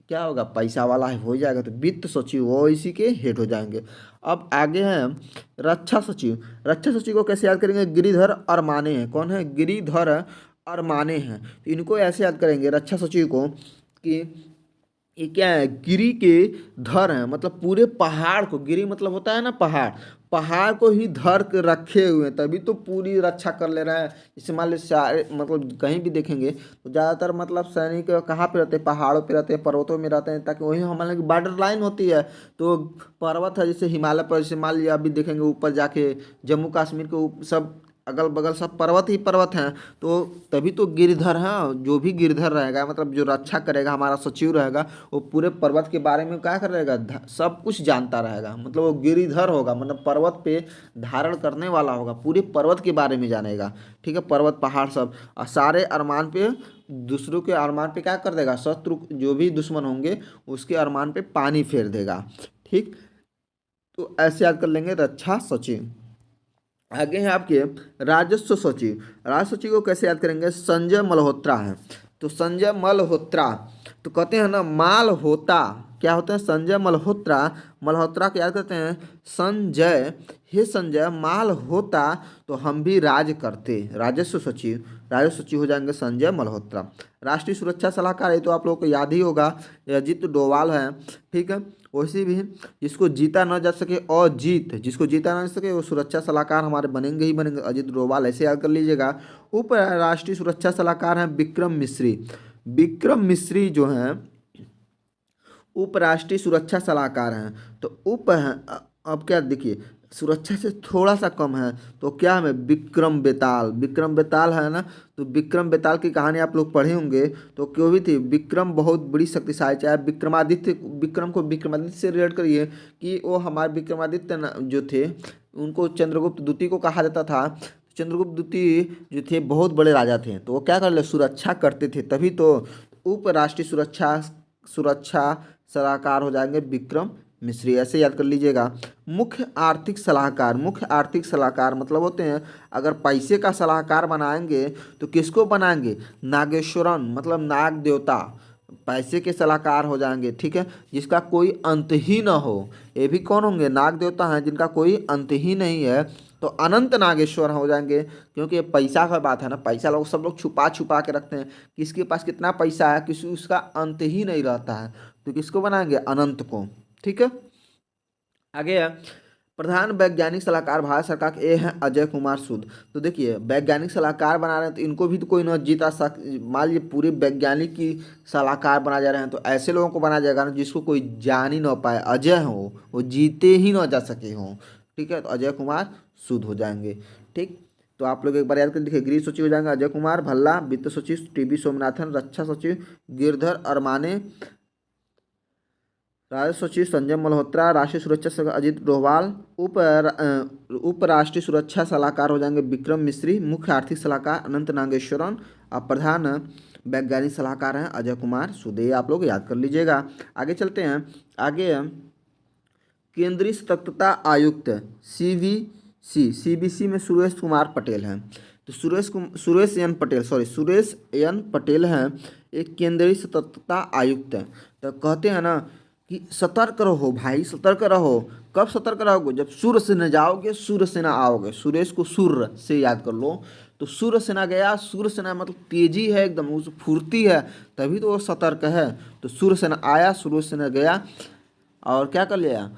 क्या होगा, पैसा वाला हो जाएगा। तो वित्त सचिव वो इसी के हेड हो जाएंगे। अब आगे हैं रक्षा सचिव। रक्षा सचिव को कैसे याद करेंगे? गिरिधर अरमाने हैं। कौन है? गिरिधर अरमाने हैं। तो इनको ऐसे याद करेंगे रक्षा सचिव को कि ये क्या है? गिरी के धर हैं, मतलब पूरे पहाड़ को, गिरी मतलब होता है ना पहाड़, पहाड़ को ही धर के रखे हुए हैं, तभी तो पूरी रक्षा कर ले रहे हैं। जैसे मान लीजिए सारे मतलब कहीं भी देखेंगे तो ज़्यादातर मतलब सैनिक कहाँ पे रहते हैं? पहाड़ों पे रहते हैं, पर्वतों में रहते हैं, ताकि वही हमारे की बॉर्डर लाइन होती है। तो पर्वत है जैसे हिमालय पर, जैसे मान लीजिए अभी देखेंगे ऊपर जाके जम्मू कश्मीर के सब अगल बगल सब पर्वत ही पर्वत हैं। तो तभी तो गिरधर हैं, जो भी गिरधर रहेगा मतलब जो रक्षा करेगा, हमारा सचिव रहेगा, वो पूरे पर्वत के बारे में क्या करेगा? सब कुछ जानता रहेगा, मतलब वो गिरिधर होगा, मतलब पर्वत पे धारण करने वाला होगा, पूरे पर्वत के बारे में जानेगा। ठीक है, पर्वत पहाड़ सब, और सारे अरमान पे, दूसरों के अरमान पे क्या कर देगा? शत्रु जो भी दुश्मन होंगे उसके अरमान पे पानी फेर देगा। ठीक, तो ऐसे याद कर लेंगे रक्षा सचिव। आगे हैं आपके राजस्व सचिव। राजस्व सचिव को कैसे याद करेंगे? संजय मल्होत्रा है। तो संजय मल्होत्रा, तो कहते हैं ना माल होता, क्या होते हैं? संजय मल्होत्रा। मल्होत्रा को याद करते हैं संजय, हे संजय माल होता तो हम भी राज करते। राजस्व सचिव, राजस्व सचिव हो जाएंगे संजय मल्होत्रा। राष्ट्रीय सुरक्षा सलाहकार, ये तो आप लोगों को याद ही होगा, ये अजीत डोभाल है। ठीक है, वैसे भी जिसको जीता न जा सके, और जीत जिसको जीता न जा सके वो सुरक्षा सलाहकार हमारे बनेंगे ही बनेंगे, अजीत डोभाल, ऐसे याद कर लीजिएगा। उप राष्ट्रीय सुरक्षा सलाहकार हैं विक्रम मिश्री। विक्रम मिश्री जो हैं उप राष्ट्रीय सुरक्षा सलाहकार हैं। तो उप हैं, अब क्या देखिए, सुरक्षा से थोड़ा सा कम है, तो क्या है? विक्रम बेताल। विक्रम बेताल है ना, तो विक्रम बेताल की कहानी आप लोग पढ़े होंगे। तो क्यों भी थी, विक्रम बहुत बड़ी शक्तिशाली, चाहे विक्रमादित्य, विक्रम को विक्रमादित्य से रिलेट करिए कि वो हमारे विक्रमादित्य जो थे उनको चंद्रगुप्त द्वितीय को कहा जाता था। चंद्रगुप्त द्वितीय जो थे बहुत बड़े राजा थे, तो वो क्या कर ले? सुरक्षा करते थे, तभी तो उप राष्ट्रीय सुरक्षा सुरक्षा सलाहकार हो जाएंगे विक्रम मिश्री, ऐसे याद कर लीजिएगा। मुख्य आर्थिक सलाहकार, मुख्य आर्थिक सलाहकार मतलब होते हैं, अगर पैसे का सलाहकार बनाएंगे तो किसको बनाएंगे? नागेश्वरन, मतलब नाग देवता, पैसे के सलाहकार हो जाएंगे। ठीक है, जिसका कोई अंत ही ना हो, ये भी कौन होंगे? नाग देवता हैं जिनका कोई अंत ही नहीं है, तो अनंत नागेश्वर हो जाएंगे। क्योंकि ये पैसा का बात है ना, पैसा लोग सब लोग छुपा छुपा के रखते हैं, किसके पास कितना पैसा है, किसी उसका अंत ही नहीं रहता है, तो किसको बनाएंगे? अनंत को। ठीक है, आगे है प्रधान वैज्ञानिक सलाहकार भारत सरकार के, ये हैं अजय कुमार सूद। तो देखिए वैज्ञानिक सलाहकार बना रहे हैं, तो इनको भी तो कोई ना जीता सक, मान लीजिए पूरे वैज्ञानिक की सलाहकार बना जा रहे हैं, तो ऐसे लोगों को बनाया जाएगा ना जिसको कोई जान ही ना पाए, अजय हो, वो जीते ही ना जा सके हों। ठीक है, तो अजय कुमार सूद हो जाएंगे। ठीक, तो आप लोग एक बार याद कर देखिए, गृह सचिव हो जाएंगे अजय कुमार भल्ला, वित्त सचिव टीबी सोमनाथन, रक्षा सचिव गिरधर अरमाने, राजस्व सचिव संजय मल्होत्रा, राष्ट्रीय सुरक्षा सलाहकार अजीत डोभाल, उप राष्ट्रीय सुरक्षा सलाहकार हो जाएंगे विक्रम मिश्री, मुख्य आर्थिक सलाहकार अनंत नागेश्वरन, और प्रधान वैज्ञानिक सलाहकार हैं अजय कुमार सुदे, आप लोग याद कर लीजिएगा। आगे चलते हैं, आगे केंद्रीय सतर्कता आयुक्त सीबीसी में सुरेश कुमार पटेल हैं। तो सुरेश एन पटेल, सुरेश एन पटेल हैं, एक केंद्रीय सतर्कता आयुक्त हैं। तो कहते हैं ना कि सतर्क रहो भाई, सतर्क रहो। कब सतर्क रहोगे? जब सूर्य से न जाओगे सूर्य से न आओगे। सुरेश को सूर्य से याद कर लो, तो सूर्य सेना गया, सूर्य सेना मतलब तेजी है एकदम, उस फुर्ती है, तभी तो वो सतर्क है। तो सूर्य सेना आया, सूर्य सेना गया, और क्या कर लिया?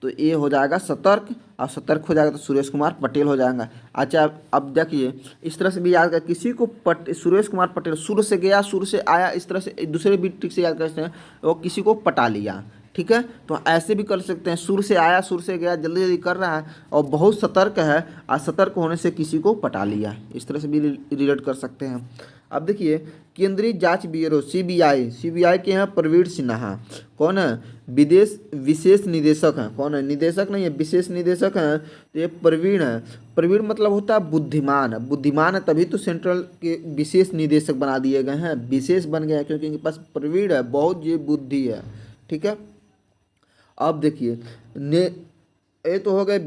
तो ये हो जाएगा सतर्क, और सतर्क हो जाएगा तो सुरेश कुमार पटेल हो जाएगा। अच्छा अब देखिए, इस तरह से भी याद कर, किसी को सुरेश कुमार पटेल, सूर्य से गया सूर्य से आया, इस तरह से दूसरे भी ट्रिक से याद कर सकते हैं, वो किसी को पटा लिया। ठीक है, तो ऐसे भी कर सकते हैं, सूर्य से आया सूर्य से गया, जल्दी जल्दी कर रहा है और बहुत सतर्क है, और सतर्क होने से किसी को पटा लिया, इस तरह से भी रिलेट कर सकते हैं। अब देखिए केंद्रीय जांच ब्यूरो सीबीआई के हैं प्रवीण सिन्हा, कौन है? विदेश विशेष निदेशक हैं। कौन है? निदेशक नहीं है, विशेष निदेशक हैं। तो ये प्रवीण है, प्रवीण मतलब होता है बुद्धिमान, बुद्धिमान है तभी तो सेंट्रल के विशेष निदेशक बना दिए गए हैं, विशेष बन गए हैं क्योंकि इनके पास प्रवीण है, बहुत ये बुद्धि है। ठीक है, अब देखिए ये तो हो गए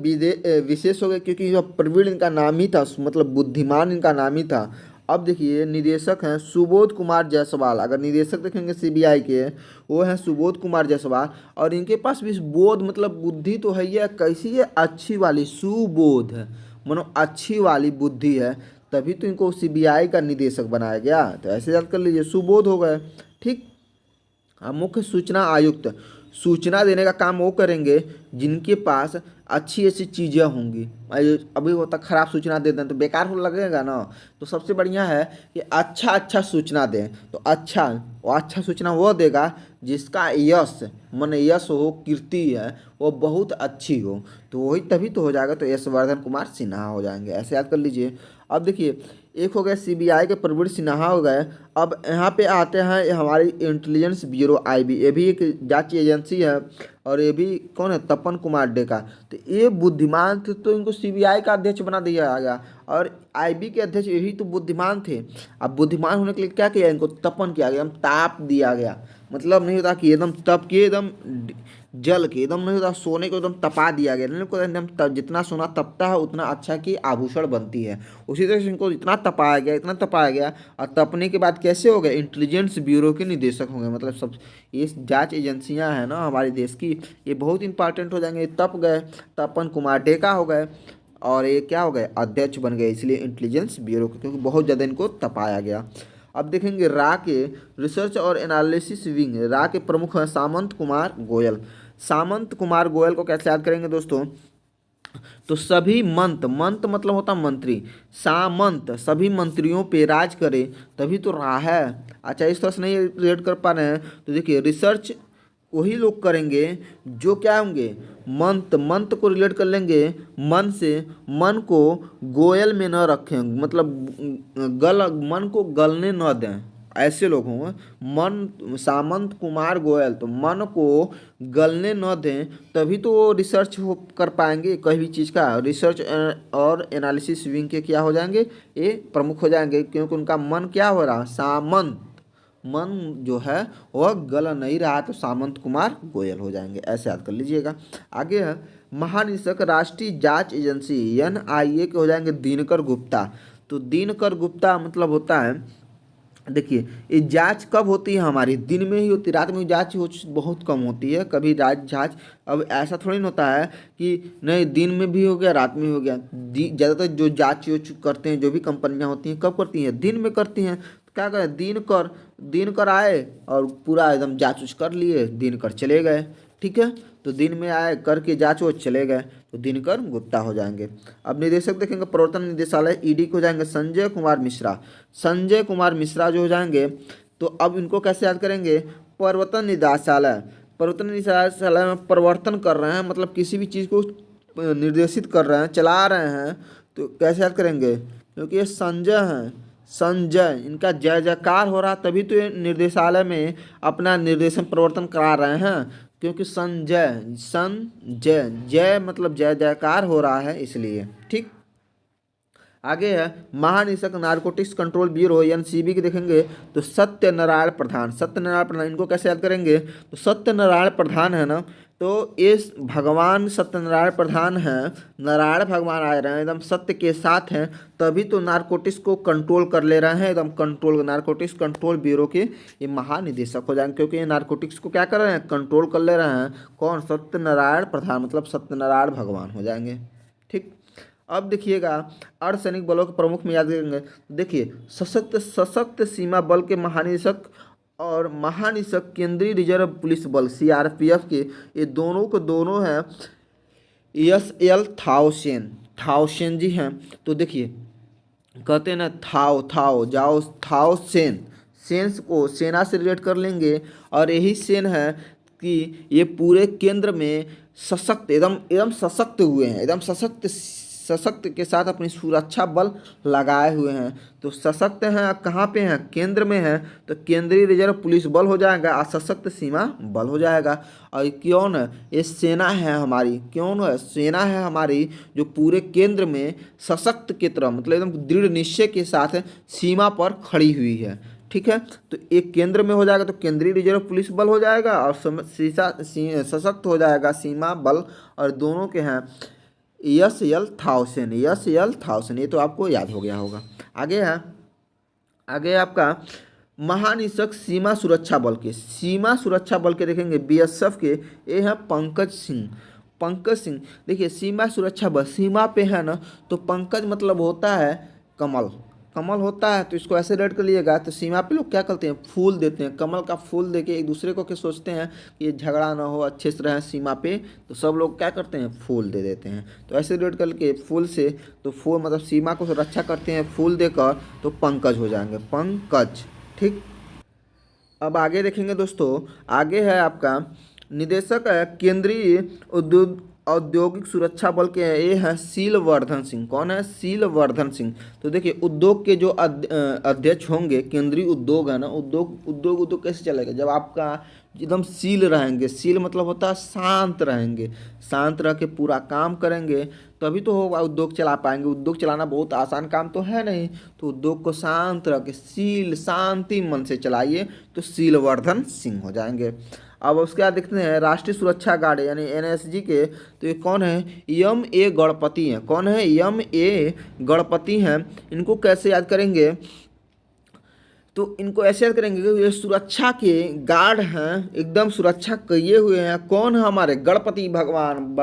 विशेष हो गए, क्योंकि जो प्रवीण इनका नाम ही था, मतलब बुद्धिमान इनका नाम ही था। अब देखिए निदेशक हैं सुबोध कुमार जायसवाल। अगर निदेशक देखेंगे सीबीआई के, वो हैं सुबोध कुमार जायसवाल। और इनके पास भी बोध मतलब बुद्धि तो है, ये कैसी है, अच्छी वाली, सुबोध है मानो अच्छी वाली बुद्धि है, तभी तो इनको सीबीआई का निदेशक बनाया गया। तो ऐसे याद कर लीजिए, सुबोध हो गए। ठीक। मुख्य सूचना आयुक्त, सूचना देने का काम वो करेंगे जिनके पास अच्छी अच्छी चीज़ें होंगी। अभी होता खराब सूचना दे दें तो बेकार हो लगेगा ना। तो सबसे बढ़िया है कि अच्छा अच्छा सूचना दें। तो अच्छा सूचना वो देगा जिसका यश मन यश हो, कीर्ति है वो बहुत अच्छी हो, तो वही तभी तो हो जाएगा। तो यशवर्धन कुमार सिन्हा हो जाएंगे, ऐसे याद कर लीजिए। अब देखिए, एक हो गए सीबीआई के प्रवीण सिन्हा हो गए। अब यहाँ पे आते हैं ये हमारी इंटेलिजेंस ब्यूरो आईबी, ये भी एक जांच एजेंसी है। और ये भी कौन है, तपन कुमार डेका। तो ये बुद्धिमान थे तो इनको सीबीआई का अध्यक्ष बना दिया गया। और आईबी के अध्यक्ष यही तो बुद्धिमान थे। अब बुद्धिमान होने के लिए क्या किया, इनको तपन किया गया, एकदम ताप दिया गया। मतलब नहीं होता कि एकदम तप के एकदम जल के, एकदम नहीं होता सोने को एकदम तपा दिया गया, नहीं को एकदम जितना सोना तपता है उतना अच्छा की आभूषण बनती है। उसी तरह से इनको इतना तपाया गया। और तपने के बाद कैसे हो गए, इंटेलिजेंस ब्यूरो के निदेशक होंगे। मतलब सब ये जांच एजेंसियां हैं ना हमारे देश की, ये बहुत इंपॉर्टेंट हो जाएंगे। तप गए, तपन कुमार डेका हो गए, और ये क्या हो गए, अध्यक्ष बन गए, इसलिए इंटेलिजेंस ब्यूरो के, क्योंकि बहुत ज़्यादा इनको तपाया गया। अब देखेंगे रा के रिसर्च और एनालिसिस विंग, रा के प्रमुख हैं सामंत कुमार गोयल। सामंत कुमार गोयल को कैसे याद करेंगे दोस्तों, तो सभी मंत मतलब होता मंत्री, सामंत सभी मंत्रियों पे राज करे तभी तो रहा है। अच्छा, इस तरह से नहीं रिलेट कर पा रहे हैं तो देखिए, रिसर्च वही लोग करेंगे जो क्या होंगे, मंत को रिलेट कर लेंगे मन से, मन को गोयल में न रखें, मतलब मन को गलने न दें, ऐसे लोग होंगे। मन सामंत कुमार गोयल, तो मन को गलने न दें तभी तो वो रिसर्च हो कर पाएंगे, कहीं भी चीज़ का रिसर्च और एनालिसिस विंग के क्या हो जाएंगे, ये प्रमुख हो जाएंगे, क्योंकि उनका मन क्या हो रहा, सामंत मन जो है वह गल नहीं रहा, तो सामंत कुमार गोयल हो जाएंगे, ऐसे याद कर लीजिएगा। आगे है महानिदेशक राष्ट्रीय जांच एजेंसी एनआईए के हो जाएंगे दिनकर गुप्ता। तो दिनकर गुप्ता मतलब होता है, देखिए ये जांच कब होती है, हमारी दिन में ही होती है, रात में जांच बहुत कम होती है, कभी रात जांच। अब ऐसा थोड़ी ना होता है कि नहीं दिन में भी हो गया रात में हो गया। ज़्यादातर जो जांच करते हैं, जो भी कंपनियां होती हैं, कब करती हैं, दिन में करती हैं। तो क्या करें, दिन कर आए और पूरा एकदम जांच उच कर लिए, दिन कर चले गए। ठीक है, तो दिन में आए करके जांच वो चले गए, तो दिनकर गुप्ता हो जाएंगे। अब निदेशक देखेंगे प्रवर्तन निदेशालय ईडी को जाएंगे संजय कुमार मिश्रा। संजय कुमार मिश्रा जो हो जाएंगे, तो अब इनको कैसे याद करेंगे, प्रवर्तन निदेशालय में प्रवर्तन कर रहे हैं, मतलब किसी भी चीज़ को निर्देशित कर रहे हैं, चला रहे हैं, तो कैसे याद करेंगे, क्योंकि ये संजय हैं, संजय इनका जय जयकार हो रहा तभी तो ये निर्देशालय में अपना निर्देशन प्रवर्तन करा रहे हैं, क्योंकि संजय जय मतलब जय जयकार हो रहा है इसलिए। ठीक। आगे है महानिदेशक नारकोटिक्स कंट्रोल ब्यूरो एनसीबी के देखेंगे, तो सत्यनारायण प्रधान, इनको कैसे याद करेंगे, तो सत्यनारायण प्रधान है ना, तो ये भगवान सत्यनारायण प्रधान हैं, नारायण भगवान आ रहे हैं, एकदम सत्य के साथ हैं, तभी तो नारकोटिक्स को कंट्रोल कर ले रहे हैं, एकदम कंट्रोल, नारकोटिक्स कंट्रोल ब्यूरो के ये महानिदेशक हो जाएंगे, क्योंकि ये नारकोटिक्स को क्या कर रहे हैं, कंट्रोल कर ले रहे हैं। कौन, सत्यनारायण प्रधान, मतलब सत्यनारायण भगवान हो जाएंगे। ठीक। अब देखिएगा अर्धसैनिक बलों के प्रमुख में याद करेंगे, देखिए सशक्त सीमा बल के महानिदेशक और महानिदेशक केंद्रीय रिजर्व पुलिस बल सीआरपीएफ के, ये दोनों को दोनों हैं एस.एल. थाउसेन जी हैं। तो देखिए कहते हैं ना, थाओ सेन को सेना से रिलेट कर लेंगे, और यही सेन है कि ये पूरे केंद्र में सशक्त, एकदम सशक्त हुए हैं, एकदम सशक्त के साथ अपनी सुरक्षा बल लगाए हुए हैं। तो सशक्त हैं, कहाँ पे हैं, केंद्र में हैं, तो केंद्रीय रिजर्व पुलिस बल हो जाएगा, और सशक्त सीमा बल हो जाएगा। और क्यों है, ये सेना है हमारी, क्यों है, सेना है हमारी जो पूरे केंद्र में सशक्त की तरह, मतलब एकदम दृढ़ निश्चय के साथ सीमा पर खड़ी हुई है। ठीक है, तो एक केंद्र में हो जाएगा तो केंद्रीय रिजर्व पुलिस बल हो जाएगा, और सशक्त हो जाएगा सीमा बल, और दोनों के हैं एस.एल. थाउसेन, ये तो आपको याद हो गया होगा। आगे है आगे आपका महानिरीक्षक सीमा सुरक्षा बल के देखेंगे बीएसएफ के, ये है पंकज सिंह। पंकज सिंह देखिए सीमा सुरक्षा बल, सीमा पे है ना, तो पंकज मतलब होता है कमल, कमल होता है, तो इसको ऐसे रेड कर लीजिएगा। तो सीमा पे लोग क्या करते हैं, फूल देते हैं, कमल का फूल देके एक दूसरे को क्या सोचते हैं कि ये झगड़ा ना हो, अच्छे से रहें सीमा पे, तो सब लोग क्या करते हैं, फूल दे देते हैं। तो ऐसे रेड करके फूल से, तो फूल मतलब सीमा को रक्षा करते हैं फूल देकर, तो पंकज हो जाएंगे, पंकज। ठीक, अब आगे देखेंगे दोस्तों, आगे है आपका निदेशक है केंद्रीय औद्योगिक सुरक्षा बल के हैं, ये है शीलवर्धन सिंह। कौन है, शीलवर्धन सिंह। तो देखिए उद्योग के जो अध्यक्ष होंगे, केंद्रीय उद्योग है ना, उद्योग कैसे चलेगा, जब आपका एकदम शील रहेंगे, शील मतलब होता है शांत रहेंगे, शांत रह के पूरा काम करेंगे तभी तो होगा, उद्योग चला पाएंगे। उद्योग चलाना बहुत आसान काम तो है नहीं, तो उद्योग को शांत रह के शील शांति मन से चलाइए, तो शीलवर्धन सिंह हो जाएंगे। अब उसके बाद देखते हैं राष्ट्रीय सुरक्षा गार्ड यानी एनएसजी के, तो ये कौन है, एम ए गणपति हैं। कौन है, एम ए गणपति हैं। इनको कैसे याद करेंगे, तो इनको ऐसे याद करेंगे कि ये सुरक्षा के गार्ड हैं, एकदम सुरक्षा किए हुए हैं। कौन है, हमारे गणपति भगवान।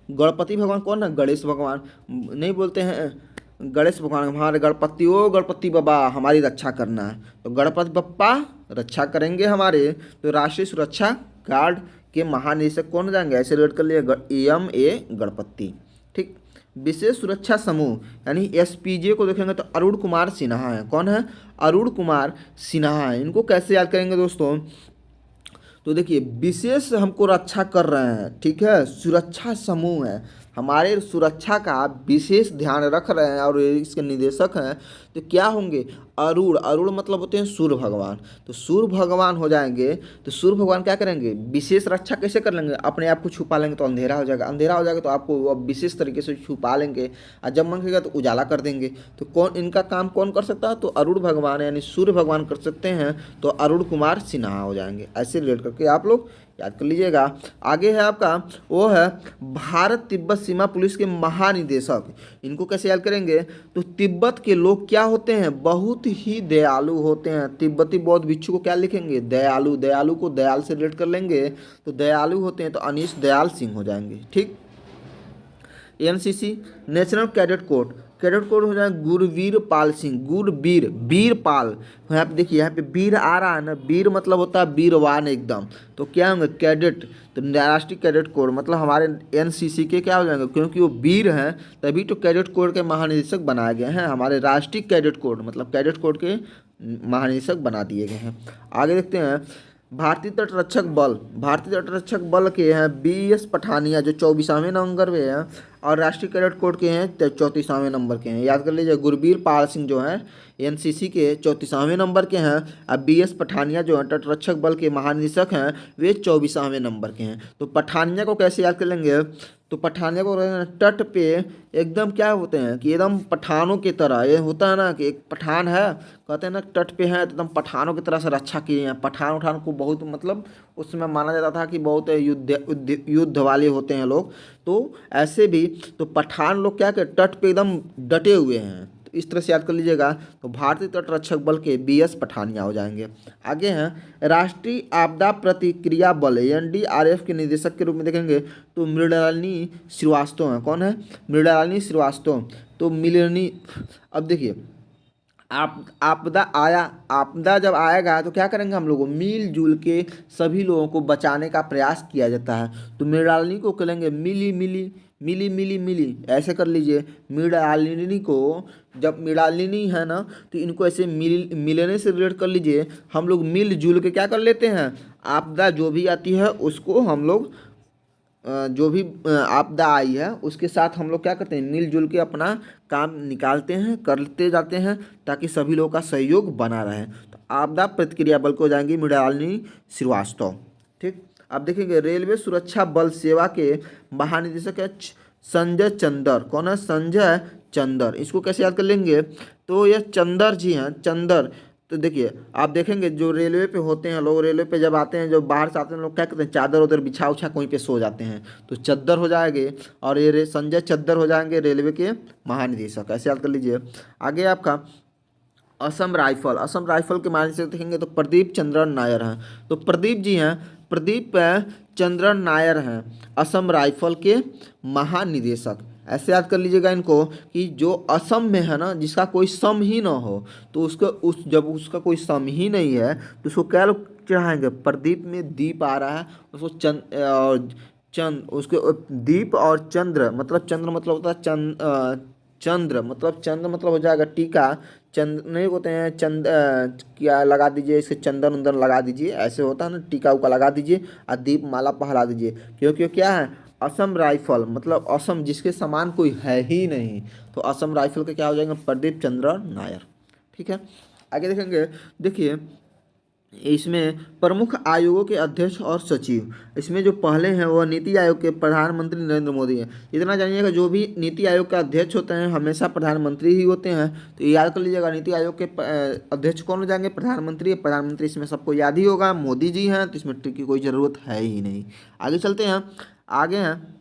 गणपति भगवान कौन है, गणेश भगवान। नहीं बोलते हैं गणेश भगवान, हमारे गणपति, ओ गणपति बाबा हमारी रक्षा करना है, तो गणपति बप्पा रक्षा करेंगे हमारे। तो राष्ट्रीय सुरक्षा गार्ड के महानिदेशक कौन हो जाएंगे, ऐसे रेड कर लिए, एम ए गणपति। ठीक, विशेष सुरक्षा समूह यानी एसपीजे को देखेंगे तो अरुण कुमार सिन्हा है। कौन है, अरुण कुमार सिन्हा है। इनको कैसे याद करेंगे दोस्तों, तो देखिए विशेष हमको रक्षा कर रहे हैं, ठीक है, सुरक्षा समूह है, हमारे सुरक्षा का विशेष ध्यान रख रहे हैं और इसके निदेशक हैं, तो क्या होंगे, अरुण। अरुण मतलब होते हैं सूर्य भगवान, तो सूर्य भगवान हो जाएंगे। तो सूर्य भगवान क्या करेंगे, विशेष रक्षा कैसे कर लेंगे, अपने आप को छुपा लेंगे तो अंधेरा हो जाएगा, अंधेरा हो जाएगा तो आपको अब विशेष तरीके से छुपा लेंगे, और जब मन करेगा तो उजाला कर देंगे। तो कौन इनका काम कौन कर सकता है, तो अरुण भगवान यानी सूर्य भगवान कर सकते हैं, तो अरुण कुमार सिन्हा हो जाएंगे। ऐसे रिलेट करके आप लोग याद कर लीजिएगा। आगे है आपका, वो है भारत तिब्बत सीमा पुलिस के महानिदेशक। इनको कैसे याद करेंगे, तो तिब्बत के लोग क्या होते हैं, बहुत ही दयालु होते हैं। तिब्बती बौद्ध भिक्षु को क्या लिखेंगे, दयालु। दयालु को दयाल से रिलेट कर लेंगे, तो दयालु होते हैं, तो अनीश दयाल सिंह हो जाएंगे। ठीक, NCC national cadet corps, cadet code हो जाए गुरवीर पाल सिंह, गुरवीर, वीर पाल। यहाँ पे देखिए, यहाँ पे वीर आ रहा है ना, वीर मतलब होता है वीरवान एकदम, तो क्या होंगे, कैडेट। तो राष्ट्रीय कैडेट कोर मतलब हमारे एनसीसी के क्या हो जाएंगे, क्योंकि वो वीर हैं तभी तो कैडेट कोर के महानिदेशक बनाए गए हैं। हमारे राष्ट्रीय कैडेट कोर मतलब कैडेट कोर के महानिदेशक बना दिए गए हैं। आगे देखते हैं भारतीय तटरक्षक बल, भारतीय तटरक्षक बल के हैं बीएस पठानिया जो 24वें नंबर पे हैं, और राष्ट्रीय कैडेट कोर के हैं 34वें नंबर के हैं। याद कर लीजिए, गुरबीर पाल सिंह जो हैं एनसीसी के 34वें नंबर के हैं, और बीएस पठानिया जो हैं तटरक्षक बल के महानिदेशक हैं वे 24वें नंबर के हैं। तो पठानिया को कैसे याद कर लेंगे, तो पठानिया को तट पे एकदम क्या होते हैं कि एकदम पठानों की तरह, ये होता है ना कि एक पठान है, कहते हैं ना तट पे है तो एकदम पठानों की तरह से रक्षा किए हैं। पठान उठान को बहुत मतलब उसमें माना जाता था कि बहुत युद्ध वाले होते हैं लोग, तो ऐसे भी तो पठान लोग क्या कर तट पे एकदम डटे हुए हैं, तो इस तरह से याद कर लीजिएगा। तो भारतीय तटरक्षक बल के बीएस पठानिया हो जाएंगे। आगे हैं राष्ट्रीय आपदा प्रतिक्रिया बल एनडीआरएफ के निदेशक के रूप में देखेंगे तो मृणालिनी श्रीवास्तव हैं। कौन है, मृणालिनी श्रीवास्तव। तो मिलनी, अब देखिए आपदा जब आएगा तो क्या करेंगे हम लोग, मिलजुल के सभी लोगों को बचाने का प्रयास किया जाता है। तो मृणालिनी को कहेंगे मिली मिली मिली मिली मिली, ऐसे कर लीजिए। मृणालिनी को, जब मृणालिनी है ना तो इनको ऐसे मिलने से रिलेट कर लीजिए। हम लोग मिलजुल के क्या कर लेते हैं, आपदा जो भी आती है उसको हम लोग जो भी आपदा आई है उसके साथ हम लोग क्या करते हैं, मिलजुल के अपना काम निकालते हैं, करते जाते हैं, ताकि सभी लोगों का सहयोग बना रहे। तो आपदा प्रतिक्रिया बल को जाएंगी मृणालिनी श्रीवास्तव। ठीक, अब देखेंगे रेलवे सुरक्षा बल सेवा के महानिदेशक है संजय चंदर। कौन है, संजय चंदर। इसको कैसे याद कर लेंगे, तो ये चंदर जी हैं, चंदर। तो देखिए आप देखेंगे जो रेलवे पे होते हैं लोग, रेलवे पे जब आते हैं, जब बाहर से आते हैं लोग क्या करते हैं, चादर उधर बिछा उछा कहीं पे सो जाते हैं, तो चद्दर हो जाएंगे, और ये संजय चद्दर हो जाएंगे रेलवे के महानिदेशक, ऐसे याद कर लीजिए। आगे आपका असम राइफल के माध्यम से देखेंगे तो प्रदीप चंद्रन नायर हैं। तो प्रदीप जी हैं, प्रदीप चंद्रन नायर हैं असम राइफल के महानिदेशक। ऐसे याद कर लीजिएगा इनको कि जो असम में है ना, जिसका कोई सम ही ना हो, तो उसका जब उसका कोई सम ही नहीं है तो उसको क्या लोग चढ़ाएंगे? प्रदीप में दीप आ रहा है, उसको चंद उसके दीप और चंद्र मतलब होता है चंद्र मतलब हो जाएगा टीका। चंद नहीं होते हैं क्या लगा दीजिए, इसे चंदन उंदन लगा दीजिए, ऐसे होता है ना, टीका उका लगा दीजिए और दीप माला पहरा दीजिए। क्योंकि क्या है, असम राइफल मतलब असम जिसके समान कोई है ही नहीं, तो असम राइफल के क्या हो जाएंगे? प्रदीप चंद्र नायर। ठीक है, आगे देखेंगे। देखिए इसमें प्रमुख आयोगों के अध्यक्ष और सचिव, इसमें जो पहले हैं वह नीति आयोग के प्रधानमंत्री नरेंद्र मोदी हैं। इतना जानिएगा, जो भी नीति आयोग का अध्यक्ष होते हैं हमेशा प्रधानमंत्री ही होते हैं। तो याद कर लीजिएगा, नीति आयोग के अध्यक्ष कौन हो जाएंगे? प्रधानमंत्री। प्रधानमंत्री इसमें सबको याद ही होगा, मोदी जी हैं, तो इसमें ट्रिक की कोई ज़रूरत है ही नहीं। आगे चलते हैं। आगे हैं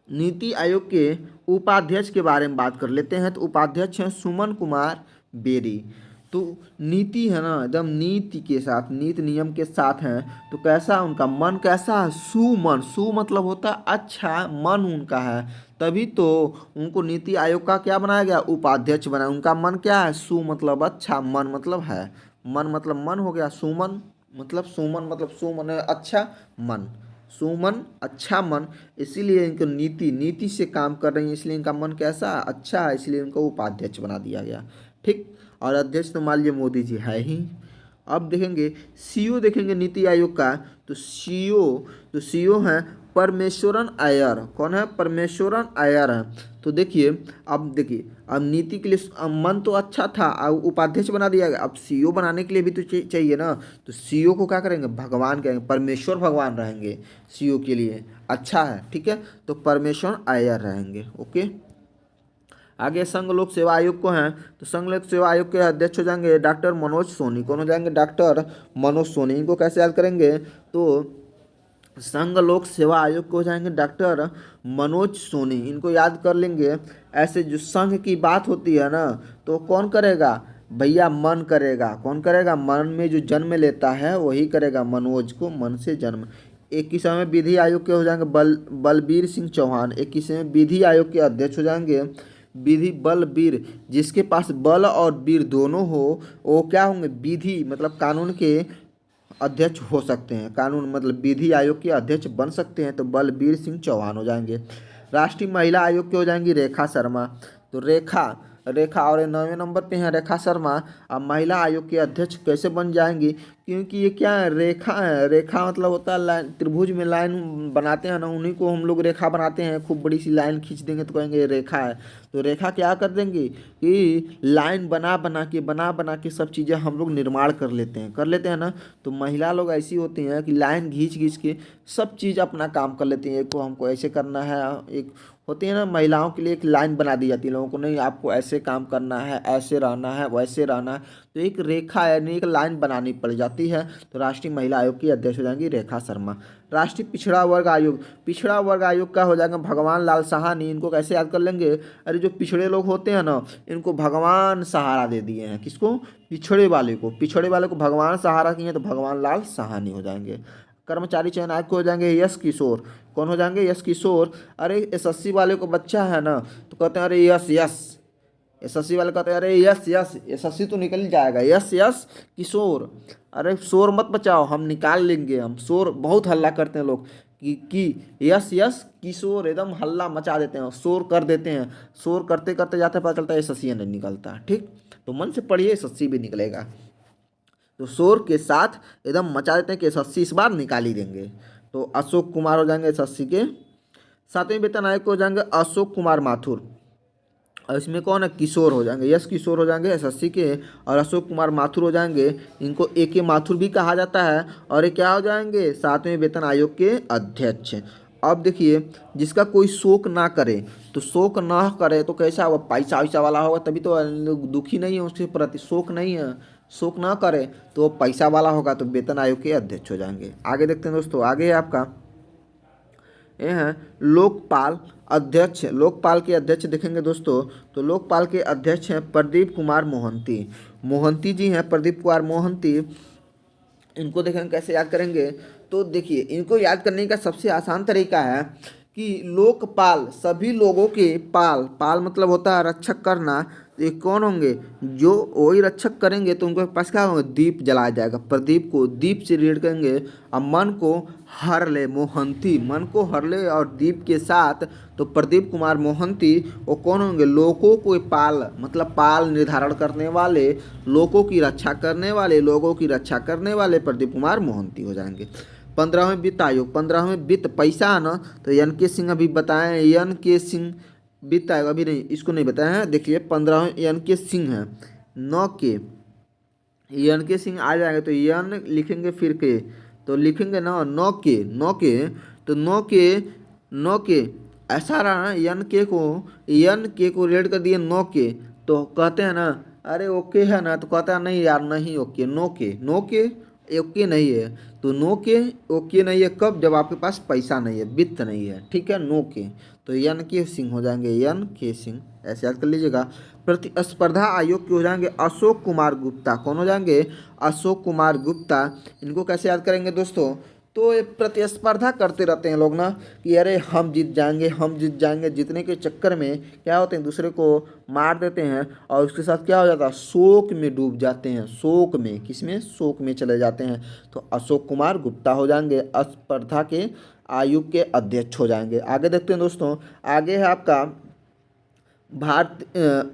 नीति आयोग के उपाध्यक्ष के बारे में बात कर लेते हैं। तो उपाध्यक्ष हैं सुमन कुमार बेरी। तो नीति है ना, एकदम नीति के साथ, नीति नियम के साथ हैं। तो कैसा उनका मन कैसा है? सुमन। सु मतलब होता है अच्छा, मन उनका है, तभी तो उनको नीति आयोग का क्या बनाया गया? उपाध्यक्ष बनाया। उनका मन क्या है? सु मतलब अच्छा, मन मतलब है, मन मतलब मन हो गया, सुमन मतलब सु मन अच्छा मन, सुमन अच्छा मन, इसीलिए इनको नीति से काम कर रही है, इसलिए इनका मन कैसा? अच्छा है, इसलिए इनको उपाध्यक्ष बना दिया गया। ठीक, और अध्यक्ष तो मान लीजिए मोदी जी है ही। अब देखेंगे सीईओ, देखेंगे नीति आयोग का। तो सीईओ हैं परमेश्वरन अय्यर। कौन है? परमेश्वरन अय्यर हैं। तो देखिए अब नीति के लिए मन तो अच्छा था, अब उपाध्यक्ष बना दिया गया। अब सीईओ बनाने के लिए भी तो चाहिए ना, तो सीईओ को क्या करेंगे? भगवान कहेंगे, परमेश्वर भगवान रहेंगे सीईओ के लिए। अच्छा है, ठीक है, तो परमेश्वरन अय्यर रहेंगे। ओके, आगे संघ लोक सेवा आयोग को हैं। तो संघ लोक सेवा आयोग के अध्यक्ष हो जाएंगे डॉक्टर मनोज सोनी। कौन हो जाएंगे? डॉक्टर मनोज सोनी। इनको कैसे याद करेंगे? तो संघ लोक सेवा आयोग को हो जाएंगे डॉक्टर मनोज सोनी, इनको याद कर लेंगे। ऐसे जो संघ की बात होती है ना, तो कौन करेगा भैया? मन करेगा। कौन करेगा? मन में जो जन्म लेता है वही करेगा, मनोज को मन से जन्म। 21वें विधि आयोग के हो जाएंगे बलबीर सिंह चौहान। 21वें विधि आयोग के अध्यक्ष हो जाएंगे विधि बलबीर। जिसके पास बल और वीर दोनों हो वो क्या होंगे? विधि मतलब कानून के अध्यक्ष हो सकते हैं, कानून मतलब विधि आयोग के अध्यक्ष बन सकते हैं। तो बलबीर सिंह चौहान हो जाएंगे। राष्ट्रीय महिला आयोग के हो जाएंगी रेखा शर्मा। तो रेखा और 9वें नंबर पे हैं रेखा शर्मा। अब महिला आयोग के अध्यक्ष कैसे बन जाएंगी? क्योंकि ये क्या है? रेखा है। रेखा मतलब होता है लाइन, त्रिभुज में लाइन बनाते हैं ना, उन्हीं को हम लोग रेखा बनाते हैं। खूब बड़ी सी लाइन खींच देंगे तो कहेंगे ये रेखा है। तो रेखा क्या कर देंगे कि लाइन बना के सब चीज़ें हम लोग निर्माण कर लेते हैं ना। तो महिला लोग ऐसी होती हैं कि लाइन खींच के सब चीज़ अपना काम कर लेती हैं। एक को हमको ऐसे करना है, एक होती है ना महिलाओं के लिए एक लाइन बना दी जाती है लोगों को, नहीं आपको ऐसे काम करना है, ऐसे रहना है, वैसे रहना है। तो एक रेखा यानी एक लाइन बनानी पड़ जाती है। तो राष्ट्रीय महिला आयोग की अध्यक्ष हो जाएंगी रेखा शर्मा। राष्ट्रीय पिछड़ा वर्ग आयोग का हो जाएगा भगवान लाल साहनी। इनको कैसे याद कर लेंगे? अरे जो पिछड़े लोग होते हैं ना, इनको भगवान सहारा दे दिए हैं। किसको? पिछड़े वाले को भगवान सहारा किए हैं, तो भगवान लाल साहनी हो जाएंगे। कर्मचारी चयन आयोग को हो जाएंगे यश किशोर। कौन हो जाएंगे? यश किशोर। अरे एसएससी वाले को बच्चा है ना, तो कहते हैं अरे यस एसएससी वाले कहते हैं अरे यस एसएससी तो निकल जाएगा, यस किशोर। अरे शोर मत बचाओ, हम निकाल लेंगे। हम शोर बहुत हल्ला करते हैं लोग कि यस किशोर, एकदम हल्ला मचा देते हैं, शोर कर देते हैं। शोर करते करते जाते पता चलता है एसएससी नहीं निकलता। ठीक, तो मन से पढ़िए, एसएससी भी निकलेगा। तो शोर के साथ एकदम मचा देते हैं कि एसएससी इस बार निकाल ही देंगे। तो अशोक कुमार हो जाएंगे एसएससी के। 7वें वेतन आयोग को हो जाएंगे अशोक कुमार माथुर। और इसमें कौन है? किशोर हो जाएंगे, यश किशोर हो जाएंगे एसएससी के, और अशोक कुमार माथुर हो जाएंगे। इनको ए माथुर भी कहा जाता है। और ये क्या हो जाएंगे? 7वें वेतन आयोग के अध्यक्ष। अब देखिए, जिसका कोई शोक ना करे, तो शोक ना करे तो कैसा होगा? पैसा वैसा वाला होगा, तभी तो लोग दुखी नहीं है उसके प्रति, शोक नहीं है, शोक ना करे तो वो पैसा वाला होगा, तो वेतन आयोग के अध्यक्ष हो जाएंगे। आगे देखते हैं दोस्तों, आगे है आपका ये हैं लोकपाल अध्यक्ष। लोकपाल के अध्यक्ष देखेंगे दोस्तों, तो लोकपाल के अध्यक्ष हैं प्रदीप कुमार मोहंती। मोहंती जी हैं प्रदीप कुमार मोहंती। इनको देखेंगे कैसे याद करेंगे, तो देखिए इनको याद करने का सबसे आसान तरीका है कि लोकपाल सभी लोगों के पाल, पाल मतलब होता है रक्षक करना। तो ये कौन होंगे, जो वही रक्षक करेंगे तो उनके पास क्या होगा, दीप जलाया जाएगा। प्रदीप को दीप से रिलेट करेंगे। अब मन को हर ले, मोहंती मन को हर ले और दीप के साथ, तो प्रदीप कुमार मोहंती वो कौन होंगे, लोगों को पाल मतलब पाल निर्धारण करने वाले, लोगों की रक्षा करने वाले, लोगों की रक्षा करने वाले प्रदीप कुमार मोहंती हो जाएंगे। 15वें वित्त आयोग, 15वें वित्त पैसा है ना, तो एन के सिंह अभी बताएं, एन के सिंह वित्त आयोग अभी नहीं, इसको नहीं बताया है। देखिए 15वें एन के सिंह है, 9 के एन के सिंह आ जाएंगे, तो एन लिखेंगे फिर के, तो लिखेंगे ना 9 के, 9 के, तो 9 के, 9 के ऐसा रहा ना, एन के को रेड कर दिए 9 के, तो कहते हैं ना अरे ओके है ना, तो कहता है नहीं यार नहीं ओके, नो के, नो के ओके नहीं है। तो नो के ओके नहीं है कब, जब आपके पास पैसा नहीं है, वित्त नहीं है, ठीक है, नो के। तो एन के सिंह हो जाएंगे, एन के सिंह, ऐसे याद कर लीजिएगा। प्रतिस्पर्धा आयोग के हो जाएंगे अशोक कुमार गुप्ता। कौन हो जाएंगे, अशोक कुमार गुप्ता। इनको कैसे याद करेंगे दोस्तों, तो ये प्रतिस्पर्धा करते रहते हैं लोग ना कि अरे हम जीत जाएंगे, हम जीत जाएंगे, जीतने के चक्कर में क्या होते हैं, दूसरे को मार देते हैं और उसके साथ क्या हो जाता है, शोक में डूब जाते हैं, शोक में, किसमें, शोक में चले जाते हैं। तो अशोक कुमार गुप्ता हो जाएंगे, स्पर्धा के आयोग के अध्यक्ष हो जाएंगे। आगे देखते हैं दोस्तों, आगे है आपका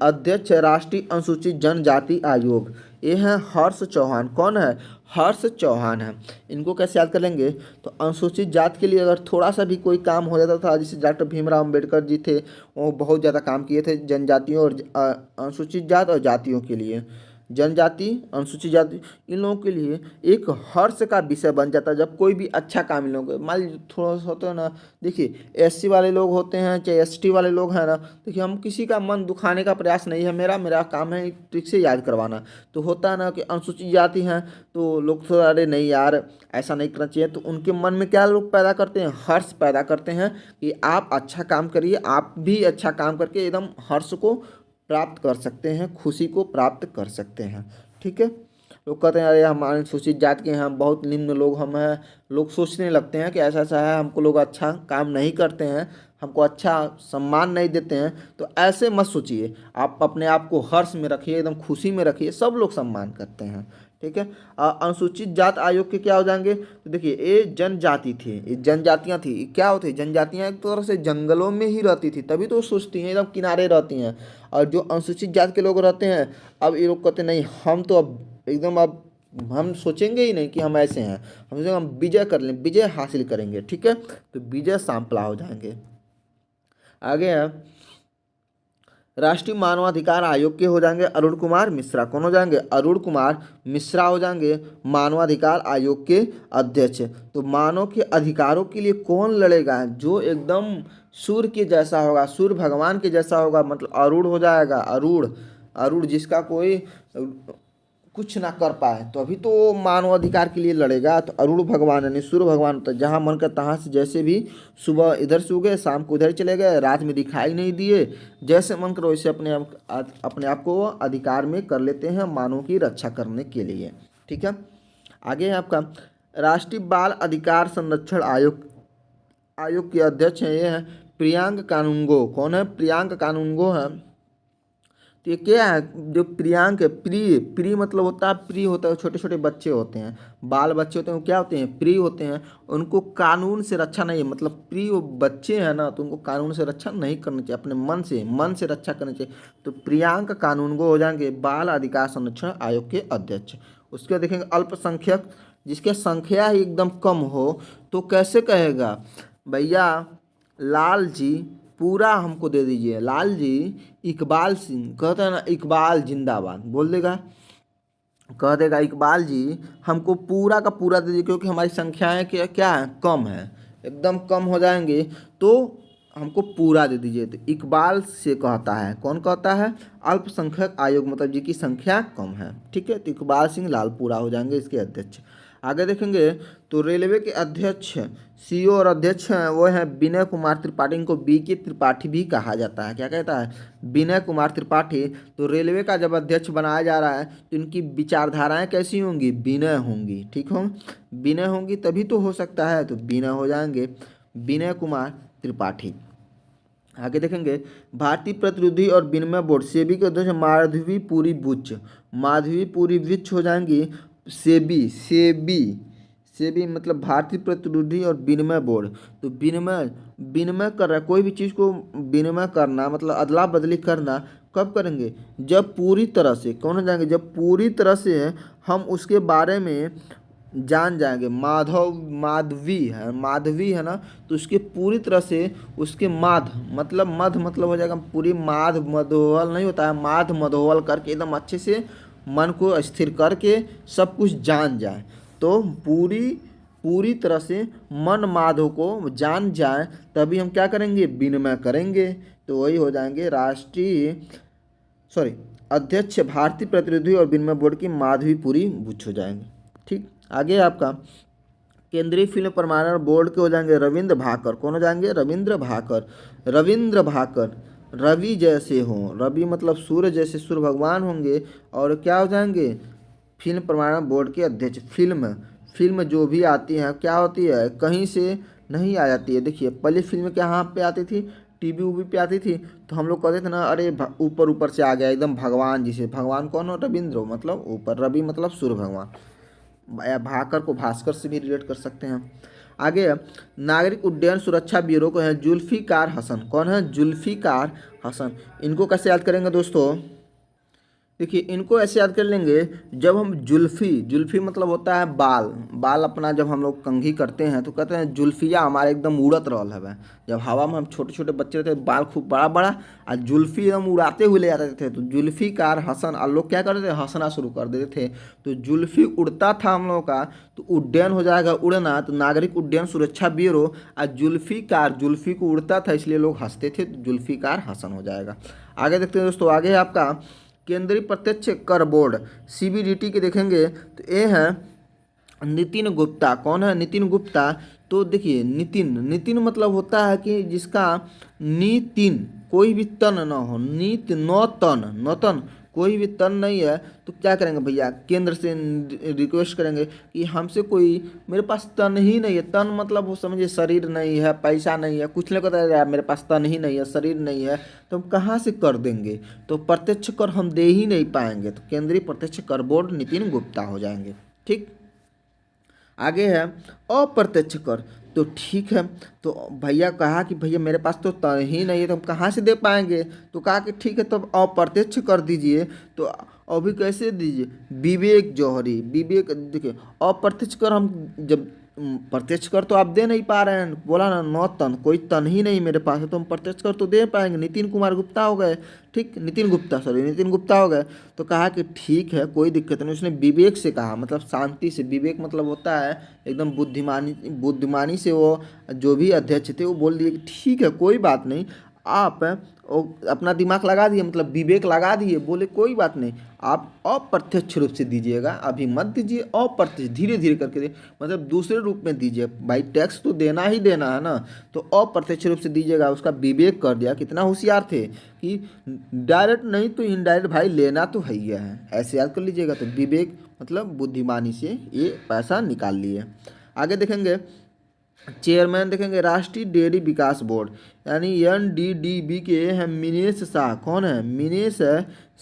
अध्यक्ष राष्ट्रीय अनुसूचित जनजाति आयोग। ये है हर्ष चौहान। कौन है, हर्ष चौहान है। इनको कैसे याद कर लेंगे, तो अनुसूचित जाति के लिए अगर थोड़ा सा भी कोई काम हो जाता था, जैसे डॉक्टर भीमराव अम्बेडकर जी थे, वो बहुत ज़्यादा काम किए थे जनजातियों और अनुसूचित जाति और जातियों के लिए, जनजाति अनुसूचित जाति इन लोगों के लिए एक हर्ष का विषय बन जाता है जब कोई भी अच्छा काम इन लोगों को, मान लीजिए थोड़ा सा होता है ना, देखिए एससी वाले लोग होते हैं चाहे एसटी वाले लोग हैं ना, देखिए हम किसी का मन दुखाने का प्रयास नहीं है, मेरा मेरा काम है ट्रिक से याद करवाना। तो होता है ना कि अनुसूचित जाति हैं तो लोग थोड़ा अरे नहीं यार ऐसा नहीं करना चाहिए, तो उनके मन में क्या लोग पैदा करते हैं, हर्ष पैदा करते हैं कि आप अच्छा काम करिए, आप भी अच्छा काम करके एकदम हर्ष को प्राप्त कर सकते हैं, खुशी को प्राप्त कर सकते हैं, ठीक है। लोग कहते हैं अरे हम अनुसूचित जाति के हैं, हम बहुत निम्न लोग हम हैं, लोग सोचने लगते हैं कि ऐसा ऐसा है, हमको लोग अच्छा काम नहीं करते हैं, हमको अच्छा सम्मान नहीं देते हैं। तो ऐसे मत सोचिए, आप अपने आप को हर्ष में रखिए, एकदम खुशी में रखिए, सब लोग सम्मान करते हैं, ठीक है। अनुसूचित जाति आयोग के क्या हो जाएंगे, तो देखिए ये जनजाति थी, ये जनजातियाँ थी, क्या होती जनजातियाँ, एक तरह से जंगलों में ही रहती थी, तभी तो सोचती हैं एकदम किनारे रहती हैं। और जो अनुसूचित जाति के लोग रहते हैं, अब ये लोग कहते नहीं हम तो अब एकदम अब हम सोचेंगे ही नहीं कि हम ऐसे हैं, हम सोचेंगे हम विजय कर लें, विजय हासिल करेंगे, ठीक है। तो विजय सांपला हो जाएंगे। आगे है राष्ट्रीय मानवाधिकार आयोग के हो जाएंगे अरुण कुमार मिश्रा। कौन हो जाएंगे, अरुण कुमार मिश्रा हो जाएंगे मानवाधिकार आयोग के अध्यक्ष। तो मानव के अधिकारों के लिए कौन लड़ेगा, जो एकदम सूर्य के जैसा होगा, सूर्य भगवान के जैसा होगा, मतलब अरुण हो जाएगा, अरुण, अरुण जिसका कोई कुछ ना कर पाए, तो अभी तो मानव अधिकार के लिए लड़ेगा। तो अरुण भगवान यानी सूर्य भगवान होता है, जहाँ मन का तहाँ से, जैसे भी सुबह इधर से उगे शाम को उधर चले गए, रात में दिखाई नहीं दिए, जैसे मन करो वैसे अपने आप को अधिकार में कर लेते हैं मानव की रक्षा करने के लिए, ठीक है। आगे है आपका राष्ट्रीय बाल अधिकार संरक्षण आयोग, आयोग के अध्यक्ष हैं, ये हैं प्रियांक कानूनगो। कौन है, प्रियांक कानूनगो है। तो ये क्या है, जो प्रियांक है, प्री, प्री मतलब होता है, प्री होता है छोटे छोटे बच्चे होते हैं, बाल बच्चे होते हैं, वो क्या होते हैं, प्री होते हैं, उनको कानून से रक्षा नहीं है, मतलब प्री वो बच्चे हैं ना, तो उनको कानून से रक्षा नहीं करनी चाहिए, अपने मन से रक्षा करनी चाहिए। तो प्रियांक कानूनगो हो जाएंगे बाल अधिकार संरक्षण आयोग के अध्यक्ष। उसके बाद देखेंगे अल्पसंख्यक, जिसके संख्या ही एकदम कम हो, तो कैसे कहेगा भैया लाल जी पूरा हमको दे दीजिए, लाल जी इकबाल सिंह कहते हैं ना, इकबाल जिंदाबाद बोल देगा, कह देगा इकबाल जी हमको पूरा का पूरा दे दीजिए, क्योंकि हमारी संख्याएं क्या है, कम है, एकदम कम हो जाएंगे, तो हमको पूरा दे दीजिए। तो इकबाल से कहता है, कौन कहता है, अल्पसंख्यक आयोग, मतलब जी की संख्या कम है, ठीक है। तो इकबाल सिंह लाल पूरा हो जाएंगे इसके अध्यक्ष। आगे देखेंगे तो रेलवे के अध्यक्ष सीईओ और अध्यक्ष हैं वो हैं विनय कुमार त्रिपाठी। इनको बी के त्रिपाठी भी कहा जाता है। क्या कहता है? विनय कुमार त्रिपाठी। तो रेलवे का जब अध्यक्ष बनाया जा रहा है तो इनकी विचारधाराएं कैसी होंगी? विनय होंगी। ठीक हो, विनय होंगी तभी तो हो सकता है, तो विनय हो जाएंगे विनय कुमार त्रिपाठी। आगे देखेंगे भारतीय प्रतिनिधि और विनिमय बोर्ड सेबी के अध्यक्ष माधवीपुरी बुच। माधवीपुरी बुच हो जाएंगी सेबी। सेबी सेबी मतलब भारतीय प्रतिनिधि और विनिमय बोर्ड। तो विनिमय विनिमय कर रहा है, कोई भी चीज़ को विनिमय करना मतलब अदला बदली करना कब करेंगे? जब पूरी तरह से कौन हो जाएंगे? जब पूरी तरह से हम उसके बारे में जान जाएंगे। माधवी है ना, तो उसके पूरी तरह से उसके मध मतलब हो जाएगा पूरी माध मधोहल नहीं होता है, माध मधोहल करके एकदम अच्छे से मन को स्थिर करके सब कुछ जान जाए। तो पूरी तरह से मन माधव को जान जाए तभी हम क्या करेंगे? विनिमय करेंगे। तो वही हो जाएंगे अध्यक्ष भारतीय प्रतिनिधि और विनिमय बोर्ड की माधवीपुरी बुच हो जाएंगे। ठीक, आगे आपका केंद्रीय फिल्म प्रमाणन बोर्ड के हो जाएंगे रविंद्र भाकर। कौन हो जाएंगे? रविंद्र भाकर। रविंद्र भाकर रवि जैसे हों, रवि मतलब सूर्य जैसे सूर्य भगवान होंगे और क्या हो जाएंगे? फिल्म प्रमाणन बोर्ड के अध्यक्ष। फिल्म जो भी आती है क्या होती है? कहीं से नहीं आ जाती है। देखिए पहले फिल्म कहाँ पे आती थी? टीवी उवी पे आती थी, तो हम लोग कहते थे ना अरे ऊपर ऊपर से आ गया एकदम भगवान जी से। भगवान कौन हो? रविंद्र मतलब ऊपर, रवि मतलब सूर्य भगवान, या भाकर को भास्कर से भी रिलेट कर सकते हैं। आगे नागरिक उड्डयन सुरक्षा ब्यूरो को है जुल्फिकार हसन। कौन है? जुल्फिकार हसन। इनको कैसे याद करेंगे दोस्तों? देखिए इनको ऐसे याद कर लेंगे, जब हम जुल्फी मतलब होता है बाल अपना जब हम लोग कंघी करते हैं तो कहते हैं जुल्फिया हमारे एकदम उड़त रहल है। जब हवा में हम छोटे छोटे बच्चे रहते बाल खूब बड़ा बड़ा और जुल्फी एकदम उड़ाते हुए ले जाते थे, तो जुल्फिकार हसन और लोग क्या करते थे? हंसना शुरू कर देते थे। तो जुल्फी उड़ता था हम लोग का, तो उड्डयन हो जाएगा उड़ना, तो नागरिक उड्डयन सुरक्षा ब्यूरो। और जुल्फिकार जुल्फी को उड़ता था इसलिए लोग हंसते थे, तो जुल्फिकार हसन हो जाएगा। आगे देखते हैं दोस्तों, आगे आपका केंद्रीय प्रत्यक्ष कर बोर्ड सीबीडीटी के देखेंगे तो ये है नितिन गुप्ता। कौन है? नितिन गुप्ता। तो देखिए नितिन मतलब होता है कि जिसका नितिन कोई भी तन ना हो, नीत नौ तन कोई भी तन नहीं है, तो क्या करेंगे भैया? केंद्र से रिक्वेस्ट करेंगे कि हमसे मेरे पास तन ही नहीं है। तन मतलब वो समझिए शरीर नहीं है, पैसा नहीं है, कुछ नहीं कहता है मेरे पास तन ही नहीं है, शरीर नहीं है, तो हम कहाँ से कर देंगे? तो प्रत्यक्ष कर हम दे ही नहीं पाएंगे। तो केंद्रीय प्रत्यक्ष कर बोर्ड नितिन गुप्ता हो जाएंगे। ठीक, आगे है अप्रत्यक्ष कर। तो ठीक है, तो भैया कहा कि भैया मेरे पास तो तन ही नहीं है, तो हम कहाँ से दे पाएंगे? तो कहा कि ठीक है तब अप्रत्यक्ष कर दीजिए। तो अभी कैसे दीजिए? विवेक जौहरी। विवेक देखिए अप्रत्यक्ष कर हम जब प्रत्यक्ष कर तो आप दे नहीं पा रहे हैं, बोला ना नौ तन, कोई तन ही नहीं मेरे पास है, तो हम प्रत्यक्ष कर तो दे पाएंगे। नितिन कुमार गुप्ता हो गए। ठीक, नितिन गुप्ता हो गए। तो कहा कि ठीक है कोई दिक्कत नहीं। उसने विवेक से कहा मतलब शांति से। विवेक मतलब होता है एकदम बुद्धिमानी से। वो जो भी अध्यक्ष थे वो बोल दिए कि ठीक है कोई बात नहीं, आप अपना दिमाग लगा दिए मतलब विवेक लगा दिए, बोले कोई बात नहीं आप अप्रत्यक्ष रूप से दीजिएगा, अभी मत दीजिए, अप्रत्यक्ष धीरे धीरे करके दे मतलब दूसरे रूप में दीजिए। भाई टैक्स तो देना ही देना है ना, तो अप्रत्यक्ष रूप से दीजिएगा। उसका विवेक कर दिया। कितना होशियार थे कि डायरेक्ट नहीं तो इनडायरेक्ट भाई लेना तो है ही है, ऐसे याद कर लीजिएगा। तो विवेक मतलब बुद्धिमानी से ये पैसा निकाल लिए। आगे देखेंगे चेयरमैन देखेंगे राष्ट्रीय डेयरी विकास बोर्ड यानी NDDB के हैं मिनेश शाह। कौन है? मिनेश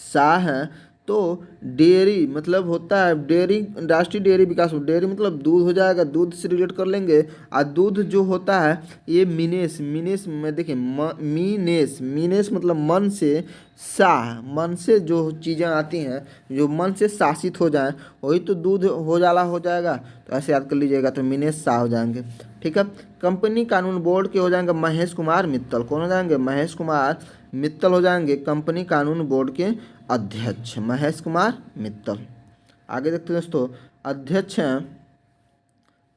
शाह हैं। तो डेयरी मतलब होता है डेयरी, राष्ट्रीय डेयरी विकास बोर्ड। डेयरी मतलब दूध हो जाएगा, दूध से रिलेट कर लेंगे। और दूध जो होता है ये मिनेश में देखिए मीनेश मतलब मन से, शाह मन से जो चीज़ें आती हैं जो मन से शासित हो जाएं वही तो दूध हो जाएगा। तो ऐसे याद कर लीजिएगा। तो मिनेश शाह हो जाएंगे। ठीक है, कंपनी कानून बोर्ड के हो जाएंगे महेश कुमार मित्तल। कौन हो जाएंगे? महेश कुमार मित्तल हो जाएंगे कंपनी कानून बोर्ड के अध्यक्ष, महेश कुमार मित्तल। आगे देखते हैं दोस्तों, अध्यक्ष हैं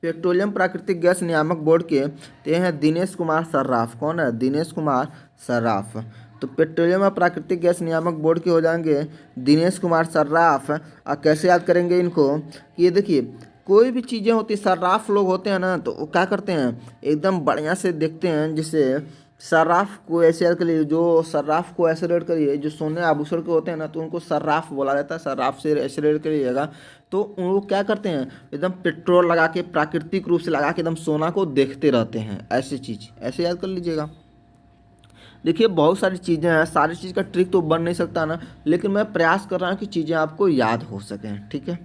पेट्रोलियम प्राकृतिक गैस नियामक बोर्ड के, ते हैं दिनेश कुमार सर्राफ। कौन है? दिनेश कुमार सर्राफ। तो पेट्रोलियम और प्राकृतिक गैस नियामक बोर्ड के हो जाएंगे दिनेश कुमार सर्राफ। और कैसे याद करेंगे इनको कि ये देखिए कोई भी चीज़ें होती सर्राफ लोग होते हैं ना, तो वो क्या करते हैं एकदम बढ़िया से देखते हैं, जिससे सर्राफ को ऐसे याद करिए, जो सर्राफ को ऐसे रेड करिए, जो सोने आभूषण के होते हैं ना, तो उनको सर्राफ बोला जाता है। सर्राफ से ऐसे रेड करिएगा तो वो क्या करते हैं एकदम पेट्रोल लगा के, प्राकृतिक रूप से लगा के एकदम सोना को देखते रहते हैं। ऐसी चीज़ ऐसे याद कर लीजिएगा। देखिए बहुत सारी चीज़ें हैं, सारी चीज़ का ट्रिक तो बन नहीं सकता ना, लेकिन मैं प्रयास कर रहा हूँ कि चीज़ें आपको याद हो सकें। ठीक है,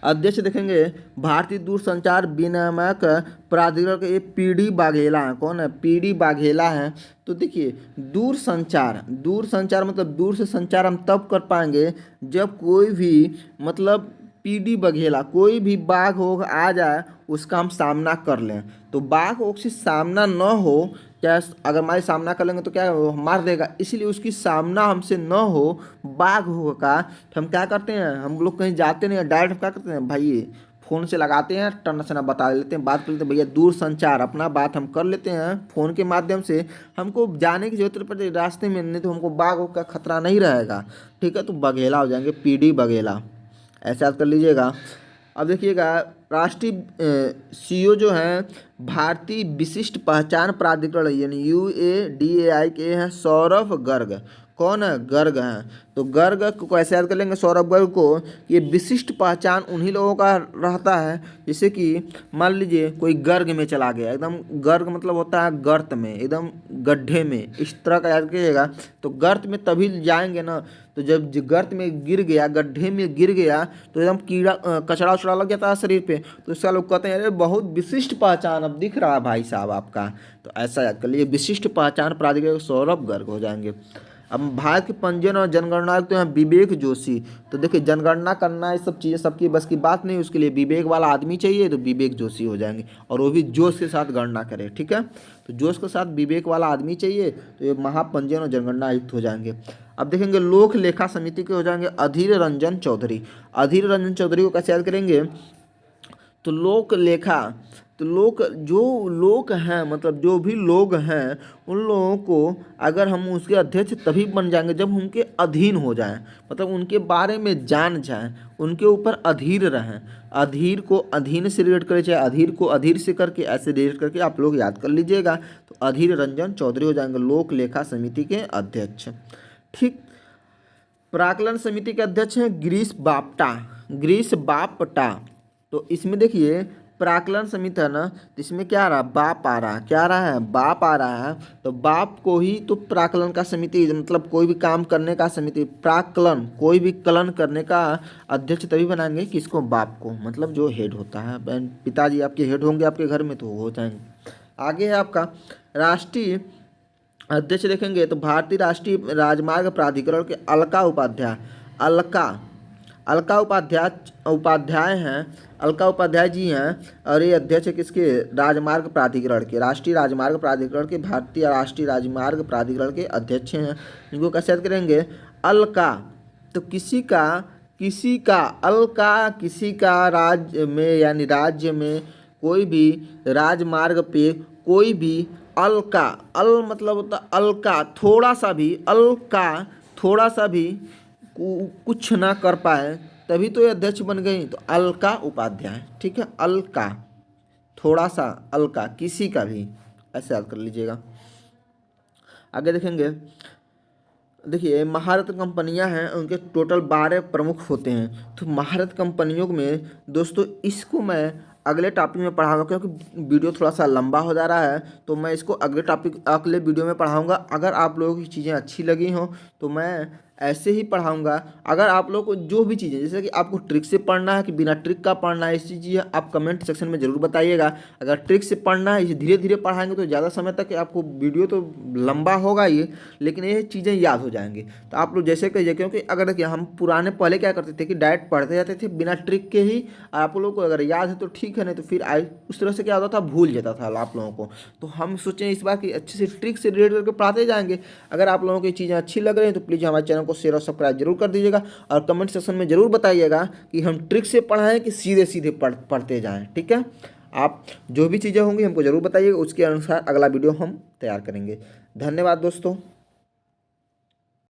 अध्यक्ष देखेंगे भारतीय दूरसंचार विनियामक प्राधिकरण के, ये पीडी बाघेला है। कौन है? पीडी बाघेला है। तो देखिए दूर संचार मतलब दूर से संचार हम तब कर पाएंगे जब कोई भी मतलब पीडी बघेला, कोई भी बाघ हो आ जाए उसका हम सामना कर लें। तो बाघ हो से सामना न हो, क्या अगर हमारे सामना कर लेंगे तो क्या वो मार देगा, इसीलिए उसकी सामना हमसे न हो, बाघ होगा तो हम क्या करते हैं, हम लोग कहीं जाते नहीं, डायरेक्ट क्या करते हैं भाई फ़ोन से लगाते हैं, टन से ना बता लेते हैं, बात कर लेते हैं। भैया दूर संचार अपना बात हम कर लेते हैं फ़ोन के माध्यम से, हमको जाने की जरूरत पड़ती है रास्ते में, नहीं तो हमको बाघ का खतरा नहीं रहेगा। ठीक है, तो बघेला हो जाएंगे, पीडी बघेला, ऐसा याद कर लीजिएगा। अब देखिएगा राष्ट्रीय सीओ जो हैं भारतीय विशिष्ट पहचान प्राधिकरण यानी UADAI के हैं सौरभ गर्ग। कौन है? गर्ग हैं। तो गर्ग को कैसे याद कर लेंगे सौरभ गर्ग को? ये विशिष्ट पहचान उन्हीं लोगों का रहता है, जैसे कि मान लीजिए कोई गर्ग में चला गया, एकदम गर्ग मतलब होता है गर्त में, एकदम गड्ढे में, इस तरह का याद कीजिएगा। तो गर्त में तभी जाएंगे ना, तो जब गर्त में गिर गया, गड्ढे में गिर गया, तो एकदम कीड़ा कचड़ा उचड़ा लग जाता है शरीर पे, तो इसका लोग कहते हैं अरे बहुत विशिष्ट पहचान अब दिख रहा है भाई साहब आपका। तो ऐसा याद कर लीजिए, विशिष्ट पहचान प्राधिकरण सौरभ गर्ग हो जाएंगे। अब भारत के पंजीयन और जनगणना आयुक्त हैं विवेक जोशी। तो देखिए जनगणना करना ये सब चीज़ें सबकी बस की बात नहीं, उसके लिए विवेक वाला आदमी चाहिए, तो विवेक जोशी हो जाएंगे, और वो भी जोश के साथ गणना करें। ठीक है, तो जोश के साथ विवेक वाला आदमी चाहिए, तो ये महापंजीयन और जनगणना आयुक्त हो जाएंगे। अब देखेंगे लोक लेखा समिति के हो जाएंगे अधीर रंजन चौधरी। अधीर रंजन चौधरी को कैसे याद करेंगे? तो लोक लेखा, तो लोग हैं मतलब जो भी लोग हैं उन लोगों को अगर हम उसके अध्यक्ष तभी बन जाएंगे जब उनके अधीन हो जाएं, मतलब उनके बारे में जान जाएं, उनके ऊपर अधीर रहें। अधीर को अधीन से रिलेट करें, चाहे अधीर को अधीर से करके ऐसे रिलेट करके आप लोग याद कर लीजिएगा। तो अधीर रंजन चौधरी हो जाएंगे लोक लेखा समिति के अध्यक्ष। ठीक, प्राक्कलन समिति के अध्यक्ष हैं गिरीश बापटा। तो इसमें देखिए प्राक्कलन समिति है ना, तो इसमें क्या आ रहा है? बाप आ रहा है। क्या आ रहा है? बाप आ रहा है। तो बाप को ही तो प्राक्कलन का समिति मतलब कोई भी काम करने का समिति, प्राक्कलन कोई भी कलन करने का अध्यक्ष तभी बनाएंगे किसको? बाप को, मतलब जो हेड होता है। पिताजी आपके हेड होंगे आपके घर में, तो हो जाएंगे। आगे है आपका राष्ट्रीय अध्यक्ष देखेंगे तो भारतीय राष्ट्रीय राजमार्ग प्राधिकरण के अलका उपाध्याय हैं, अलका उपाध्याय जी हैं, और ये अध्यक्ष है किसके? राजमार्ग प्राधिकरण के, राष्ट्रीय राजमार्ग प्राधिकरण के, भारतीय राष्ट्रीय राजमार्ग प्राधिकरण के अध्यक्ष हैं। इनको कैसे याद करेंगे? अलका, तो किसी का राज्य में यानी राज्य में कोई भी राजमार्ग पे कोई भी अलका, मतलब होता अलका, थोड़ा सा भी कुछ ना कर पाए तभी तो ये अध्यक्ष बन गई, तो अलका उपाध्याय। ठीक है, अलका, थोड़ा सा अलका, किसी का भी, ऐसे याद कर लीजिएगा। आगे देखेंगे, देखिए महारत कंपनियां हैं, उनके टोटल 12 प्रमुख होते हैं। तो महारत कंपनियों में दोस्तों इसको मैं अगले टॉपिक में पढ़ाऊंगा, क्योंकि वीडियो थोड़ा सा लंबा हो जा रहा है, तो मैं इसको अगले वीडियो में पढ़ाऊंगा। अगर आप लोगों की चीज़ें अच्छी लगी हों तो मैं ऐसे ही पढ़ाऊंगा। अगर आप लोग को जो भी चीज़ें, जैसे कि आपको ट्रिक से पढ़ना है कि बिना ट्रिक का पढ़ना है, इसी चीज़ आप कमेंट सेक्शन में ज़रूर बताइएगा। अगर ट्रिक से पढ़ना है, इसे धीरे धीरे पढ़ाएंगे तो ज़्यादा समय तक आपको वीडियो तो लंबा होगा ये, लेकिन ये चीज़ें याद हो जाएंगी। तो आप लोग जैसे कहिए, क्योंकि अगर देखिए हम पुराने पहले क्या करते थे कि डायरेक्ट पढ़ते जाते थे बिना ट्रिक के ही, आप लोगों को अगर याद है तो ठीक है, नहीं तो फिर उस तरह से क्या होता था, भूल जाता था आप लोगों को। तो हम सोचें इस बार कि अच्छे से ट्रिक से रिलेट करके पढ़ाते जाएंगे। अगर आप लोगों की चीज़ें अच्छी लग रही हैं तो प्लीज़ हमारे चैनल को शेयर और सब्सक्राइब जरूर कर दीजिएगा, और कमेंट सेक्शन में जरूर बताइएगा कि हम ट्रिक से पढ़ाएं कि सीधे सीधे पढ़ते जाएं। ठीक है, आप जो भी चीज़ें होंगी हमको जरूर बताइएगा, उसके अनुसार अगला वीडियो हम तैयार करेंगे। धन्यवाद दोस्तों।